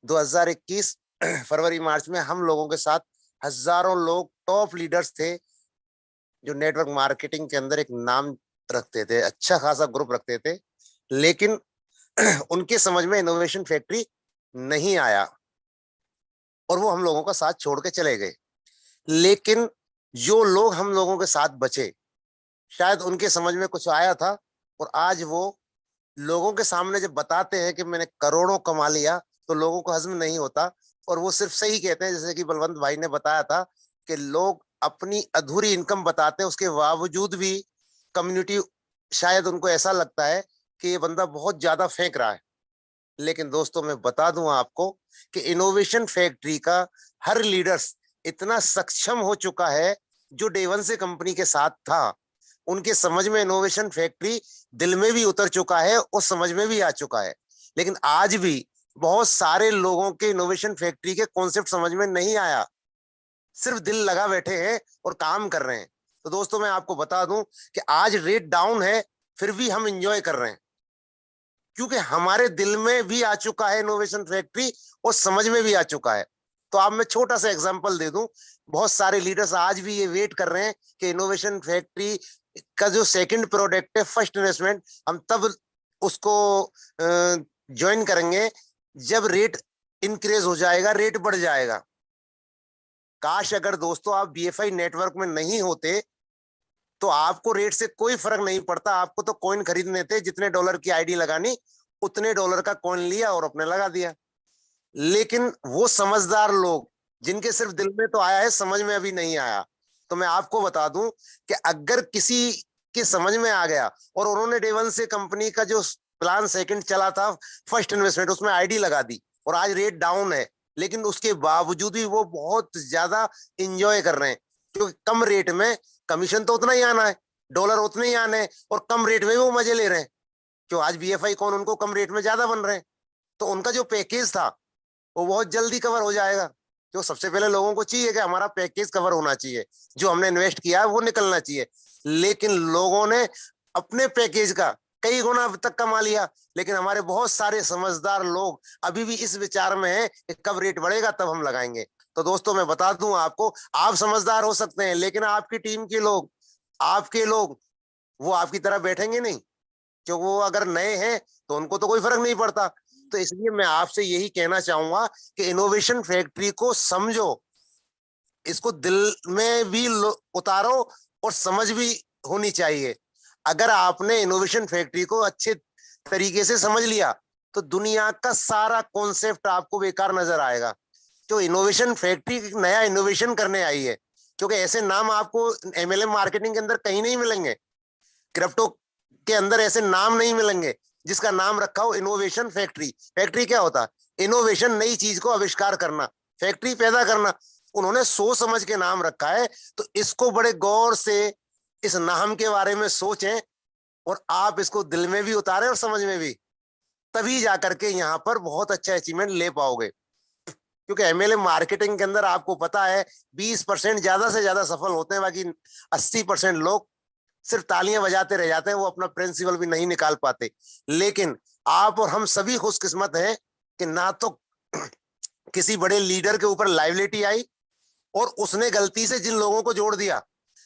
2021 फरवरी मार्च में हम लोगों के साथ हजारों लोग टॉप लीडर्स थे, जो नेटवर्क मार्केटिंग के अंदर एक नाम रखते थे, अच्छा खासा ग्रुप रखते थे, लेकिन उनके समझ में इनोवेशन फैक्ट्री नहीं आया और वो हम लोगों का साथ छोड़ के चले गए। लेकिन जो लोग हम लोगों के साथ बचे, शायद उनके समझ में कुछ आया था, और आज वो लोगों के सामने जब बताते हैं कि मैंने करोड़ों कमा लिया, तो लोगों को हजम नहीं होता, और वो सिर्फ सही कहते हैं। जैसे कि बलवंत भाई ने बताया था कि लोग अपनी अधूरी इनकम बताते हैं, उसके बावजूद भी कम्युनिटी शायद उनको ऐसा लगता है कि ये बंदा बहुत ज्यादा फेंक रहा है। लेकिन दोस्तों मैं बता दूं आपको कि इनोवेशन फैक्ट्री का हर लीडर्स इतना सक्षम हो चुका है, जो डे वन से कंपनी के साथ था, उनके समझ में इनोवेशन फैक्ट्री दिल में भी उतर चुका है और समझ में भी आ चुका है। लेकिन आज भी बहुत सारे लोगों के इनोवेशन फैक्ट्री के कॉन्सेप्ट समझ में नहीं आया, सिर्फ दिल लगा बैठे हैं और काम कर रहे हैं। तो दोस्तों मैं आपको बता दूं कि आज रेट डाउन है, फिर भी हम एंजॉय कर रहे हैं, क्योंकि हमारे दिल में भी आ चुका है इनोवेशन फैक्ट्री और समझ में भी आ चुका है। तो आप मैं छोटा सा एग्जांपल दे दूं, बहुत सारे लीडर्स आज भी ये वेट कर रहे हैं कि इनोवेशन फैक्ट्री का जो सेकंड प्रोडक्ट है, फर्स्ट इन्वेस्टमेंट, हम तब उसको ज्वाइन करेंगे जब रेट इंक्रीज हो जाएगा, रेट बढ़ जाएगा। काश अगर दोस्तों आप बीएफआई नेटवर्क में नहीं होते तो आपको रेट से कोई फर्क नहीं पड़ता। आपको तो कॉइन खरीदने थे, जितने डॉलर की आईडी लगानी उतने डॉलर का कॉइन लिया और अपने लगा दिया। लेकिन वो समझदार लोग जिनके सिर्फ दिल में तो आया है, समझ में अभी नहीं आया, तो मैं आपको बता दूं कि अगर किसी के समझ में आ गया और उन्होंने डे वन से कंपनी का जो प्लान सेकंड चला था, फर्स्ट इन्वेस्टमेंट, उसमें आईडी लगा दी और आज रेट डाउन है, लेकिन उसके बावजूद भी वो बहुत ज्यादा इंजॉय कर रहे हैं, क्योंकि कम रेट में कमीशन तो उतना ही आना है, डॉलर उतने ही आने हैं, और कम रेट में भी वो मजे ले रहे हैं। क्यों? आज बीएफआई कौन उनको कम रेट में ज्यादा बन रहे हैं, तो उनका जो पैकेज था वो बहुत जल्दी कवर हो जाएगा। जो सबसे पहले लोगों को चाहिए कि हमारा पैकेज कवर होना चाहिए, जो हमने इन्वेस्ट किया है वो निकलना चाहिए। लेकिन लोगों ने अपने पैकेज का कई गुना तक कमा लिया, लेकिन हमारे बहुत सारे समझदार लोग अभी भी इस विचार में हैं कि कब रेट बढ़ेगा तब हम लगाएंगे। तो दोस्तों मैं बता दूं आपको, आप समझदार हो सकते हैं, लेकिन आपकी टीम के लोग, आपके लोग, वो आपकी तरह बैठेंगे नहीं, क्योंकि वो अगर नए हैं तो उनको तो कोई फर्क नहीं पड़ता। तो इसलिए मैं आपसे यही कहना चाहूंगा कि इनोवेशन फैक्ट्री को समझो, इसको दिल में भी उतारो और समझ भी होनी चाहिए। अगर आपने इनोवेशन फैक्ट्री को अच्छे तरीके से समझ लिया तो दुनिया का सारा कॉन्सेप्ट आपको बेकार नजर आएगा। तो इनोवेशन फैक्ट्री नया इनोवेशन करने आई है, क्योंकि ऐसे नाम आपको MLM मार्केटिंग के अंदर कहीं नहीं मिलेंगे, क्रिप्टो के अंदर ऐसे नाम नहीं मिलेंगे जिसका नाम रखा हो इनोवेशन फैक्ट्री। फैक्ट्री क्या होता है? इनोवेशन, नई चीज को आविष्कार करना, फैक्ट्री पैदा करना। उन्होंने सोच समझ के नाम रखा है, तो इसको बड़े गौर से इस नाम के बारे में सोचें और आप इसको दिल में भी उतारें और समझ में भी, तभी जाकर के यहाँ पर बहुत अच्छा अचीवमेंट ले पाओगे। क्योंकि MLM मार्केटिंग के अंदर आपको पता है 20% ज्यादा से ज्यादा सफल होते हैं, बाकी 80% लोग सिर्फ तालियां बजाते रह जाते हैं, वो अपना प्रिंसिपल भी नहीं निकाल पाते। लेकिन आप और हम सभी खुशकिस्मत हैं कि ना तो किसी बड़े लीडर के ऊपर लायबिलिटी आई और उसने गलती से जिन लोगों को जोड़ दिया,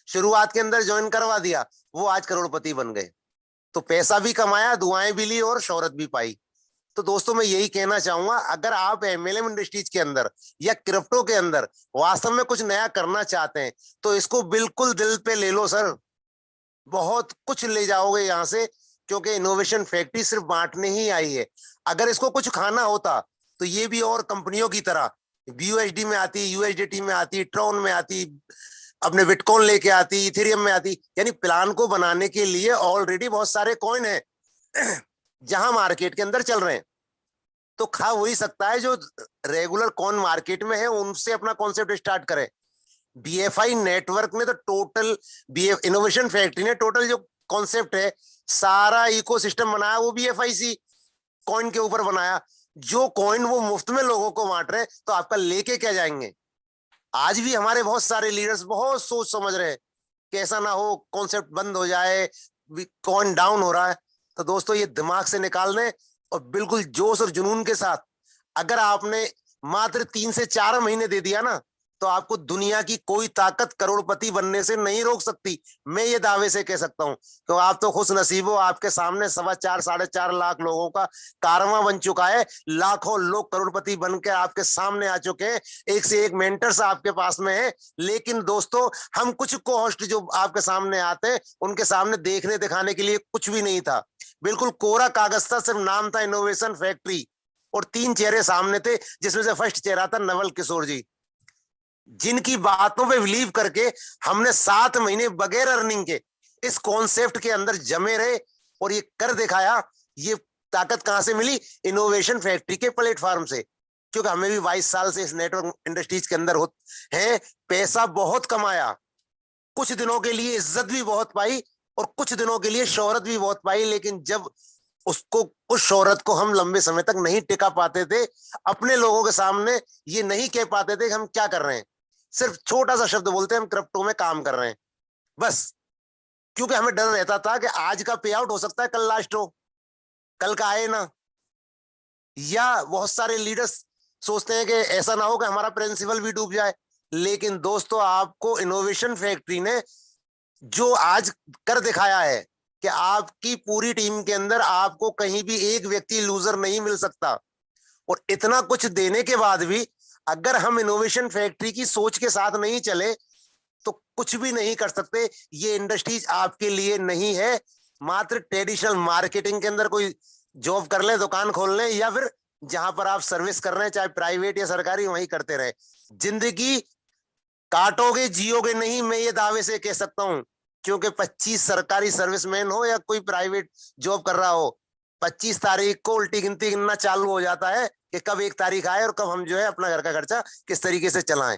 शुरुआत के अंदर ज्वाइन करवा दिया, वो आज करोड़पति बन गए। तो पैसा भी कमाया, दुआएं भी ली और शोहरत भी पाई। तो दोस्तों मैं यही कहना चाहूंगा, अगर आप MLM इंडस्ट्रीज के अंदर या क्रिप्टो के अंदर वास्तव में कुछ नया करना चाहते हैं तो इसको बिल्कुल दिल पे ले लो सर, बहुत कुछ ले जाओगे यहाँ से। क्योंकि इनोवेशन फैक्ट्री सिर्फ बांटने ही आई है। अगर इसको कुछ खाना होता तो ये भी और कंपनियों की तरह BUSD में आती, USDT में आती, ट्रॉन में आती, अपने बिटकॉइन लेके आती, इथेरियम में आती। यानी प्लान को बनाने के लिए ऑलरेडी बहुत सारे कॉइन हैं जहां मार्केट के अंदर चल रहे हैं। तो खा वही सकता है जो रेगुलर कॉइन मार्केट में है, उनसे अपना कॉन्सेप्ट स्टार्ट करें। BFI नेटवर्क ने तो टोटल, इनोवेशन फैक्ट्री ने टोटल जो कॉन्सेप्ट है, सारा इकोसिस्टम बनाया, वो BFIC कॉइन के ऊपर बनाया। जो कॉइन वो मुफ्त में लोगों को बांट रहे हैं, तो आपका लेके क्या जाएंगे? आज भी हमारे बहुत सारे लीडर्स बहुत सोच समझ रहे हैं कि ऐसा ना हो कॉन्सेप्ट बंद हो जाए, कॉइन डाउन हो रहा है। तो दोस्तों ये दिमाग से निकाल दें और बिल्कुल जोश और जुनून के साथ, अगर आपने मात्र 3 से 4 महीने दे दिया ना, तो आपको दुनिया की कोई ताकत करोड़पति बनने से नहीं रोक सकती। मैं ये दावे से कह सकता हूं। तो आप तो खुश नसीब हो, आपके सामने 4.25 साढ़े 4 लाख लोगों का कारवां बन चुका है। लाखों लोग करोड़पति बन के आपके सामने आ चुके हैं, एक से एक मेंटर्स आपके पास में है। लेकिन दोस्तों हम कुछ कोहोस्ट जो आपके सामने आते हैं, उनके सामने देखने दिखाने के लिए कुछ भी नहीं था, बिल्कुल कोरा कागज था, सिर्फ नाम था इनोवेशन फैक्ट्री और 3 चेहरे सामने थे, जिसमें से फर्स्ट चेहरा था नवल किशोर जी, जिनकी बातों पे बिलीव करके हमने 7 महीने बगैर अर्निंग के इस कॉन्सेप्ट के अंदर जमे रहे और ये कर दिखाया। ये ताकत कहां से मिली? इनोवेशन फैक्ट्री के प्लेटफॉर्म से। क्योंकि हमें भी 22 साल से इस नेटवर्क इंडस्ट्रीज के अंदर है, पैसा बहुत कमाया, कुछ दिनों के लिए इज्जत भी बहुत पाई और कुछ दिनों के लिए शोहरत भी बहुत पाई। लेकिन जब उस शोहरत को हम लंबे समय तक नहीं टिका पाते थे, अपने लोगों के सामने ये नहीं कह पाते थे कि हम क्या कर रहे हैं, सिर्फ छोटा सा शब्द बोलते हैं हम क्रिप्टो में काम कर रहे हैं, बस। क्योंकि हमें डर रहता था कि आज का पे आउट हो सकता है कल लास्ट हो, कल का आए ना। या बहुत सारे लीडर्स सोचते हैं कि ऐसा ना हो कि हमारा प्रिंसिपल भी डूब जाए। लेकिन दोस्तों आपको इनोवेशन फैक्ट्री ने जो आज कर दिखाया है कि आपकी पूरी टीम के अंदर आपको कहीं भी एक व्यक्ति लूजर नहीं मिल सकता। और इतना कुछ देने के बाद भी अगर हम इनोवेशन फैक्ट्री की सोच के साथ नहीं चले तो कुछ भी नहीं कर सकते। ये इंडस्ट्रीज आपके लिए नहीं है। मात्र ट्रेडिशनल मार्केटिंग के अंदर कोई जॉब कर ले, दुकान खोल ले, या फिर जहां पर आप सर्विस कर रहे हैं, चाहे प्राइवेट या सरकारी, वहीं करते रहे। जिंदगी काटोगे, जियोगे नहीं, मैं ये दावे से कह सकता हूं। क्योंकि 25 सरकारी सर्विसमैन हो या कोई प्राइवेट जॉब कर रहा हो, 25 तारीख को उल्टी गिनती गिनना चालू हो जाता है कि कब 1 तारीख आए और कब हम जो है अपना घर का खर्चा किस तरीके से चलाएं।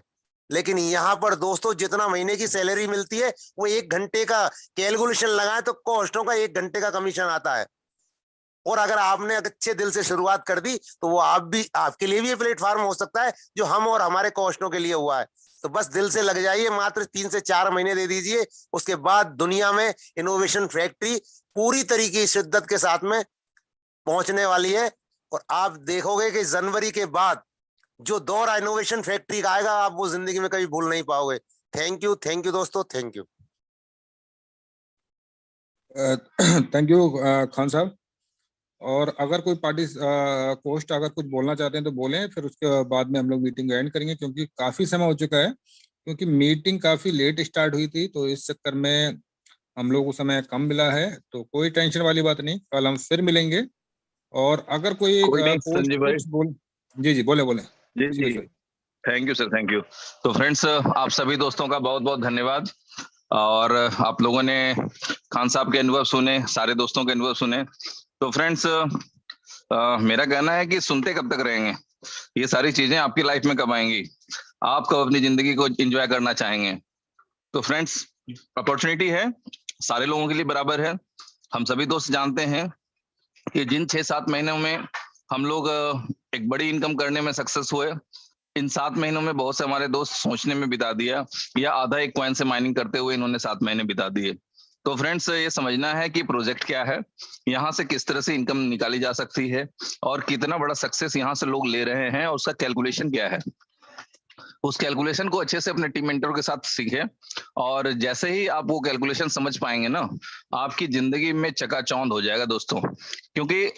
लेकिन यहाँ पर दोस्तों जितना महीने की सैलरी मिलती है वो 1 घंटे का कैलकुलेशन लगाए तो कॉस्टों का 1 घंटे का कमीशन आता है। और अगर आपने अच्छे दिल से शुरुआत कर दी तो वो आपके लिए भी प्लेटफॉर्म हो सकता है जो हम और हमारे कॉस्टों के लिए हुआ है। तो बस दिल से लग जाइए, मात्र 3 से 4 महीने दे दीजिए, उसके बाद दुनिया में इनोवेशन फैक्ट्री पूरी तरीके शिद्दत के साथ में पहुंचने वाली है। और आप देखोगे कि जनवरी के बाद जो दौर इनोवेशन फैक्ट्री का आएगा, आप वो जिंदगी में कभी भूल नहीं पाओगे। थैंक यू दोस्तों, thank you. Thank you Khan साहब। और अगर कोई पार्टी पोस्ट अगर कुछ बोलना चाहते हैं तो बोलें, फिर उसके बाद में हम लोग मीटिंग एंड करेंगे, क्योंकि काफी समय हो चुका है। क्योंकि मीटिंग काफी लेट स्टार्ट हुई थी, तो इस चक्कर में हम लोग को समय कम मिला है। तो कोई टेंशन वाली बात नहीं, कल हम फिर मिलेंगे। और अगर कोई संजीव भाई, पोस्ट बोल, जी बोले जी thank you sir, thank you. तो फ्रेंड्स, आप सभी दोस्तों का बहुत बहुत धन्यवाद। और आप लोगों ने खान साहब के अनुभव सुने, सारे दोस्तों के अनुभव सुने। तो फ्रेंड्स, मेरा कहना है कि सुनते कब तक रहेंगे? ये सारी चीजें आपकी लाइफ में कब आएंगी? आप कब अपनी जिंदगी को एंजॉय करना चाहेंगे? तो फ्रेंड्स, अपॉर्चुनिटी है, सारे लोगों के लिए बराबर है। हम सभी दोस्त जानते हैं कि जिन 6-7 महीनों में हम लोग एक बड़ी इनकम करने में सक्सेस हुए, इन 7 महीनों में बहुत से हमारे दोस्त सोचने में बिता दिया, या आधा एक कॉइन से माइनिंग करते हुए इन्होंने 7 महीने बिता दिए। तो फ्रेंड्स, ये समझना है कि प्रोजेक्ट क्या है, यहाँ से किस तरह से इनकम निकाली जा सकती है, और कितना बड़ा सक्सेस यहाँ से लोग ले रहे हैं, और उसका कैलकुलेशन क्या है। उस कैलकुलेशन को अच्छे से अपने टीम मेंटर के साथ सीखें, और जैसे ही आप वो कैलकुलेशन समझ पाएंगे ना, आपकी जिंदगी में चकाचौंध हो जाएगा दोस्तों। क्योंकि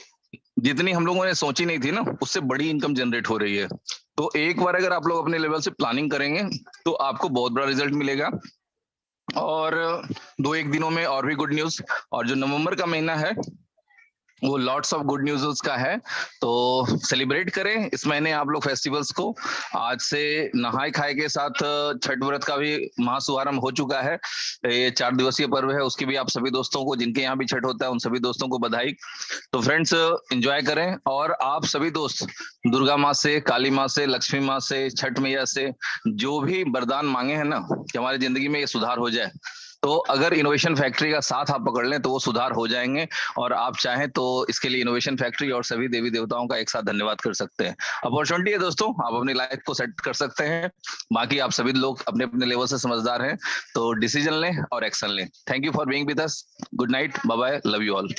जितनी हम लोगों ने सोची नहीं थी ना, उससे बड़ी इनकम जनरेट हो रही है। तो एक बार अगर आप लोग अपने लेवल से प्लानिंग करेंगे तो आपको बहुत बड़ा रिजल्ट मिलेगा। और 2-1 दिनों में और भी गुड न्यूज। और जो नवंबर का महीना है वो लॉट्स ऑफ गुड न्यूज उसका है, तो सेलिब्रेट करें इस महीने आप लोग फेस्टिवल्स को। आज से नहाय खाए के साथ छठ व्रत का भी महाशुभारंभ हो चुका है। ये 4 दिवसीय पर्व है, उसकी भी आप सभी दोस्तों को, जिनके यहाँ भी छठ होता है, उन सभी दोस्तों को बधाई। तो फ्रेंड्स, एंजॉय करें, और आप सभी दोस्त दुर्गा माँ से, काली माँ से, लक्ष्मी माँ से, छठ मैया से जो भी वरदान मांगे हैं ना कि हमारी जिंदगी में ये सुधार हो जाए, तो अगर इनोवेशन फैक्ट्री का साथ आप पकड़ लें तो वो सुधार हो जाएंगे। और आप चाहें तो इसके लिए इनोवेशन फैक्ट्री और सभी देवी देवताओं का एक साथ धन्यवाद कर सकते हैं। अपॉर्चुनिटी है दोस्तों, आप अपनी लाइफ को सेट कर सकते हैं। बाकी आप सभी लोग अपने अपने लेवल से समझदार हैं, तो डिसीजन लें और एक्शन लें। Thank you for being with us. Good night, bye bye, love you all.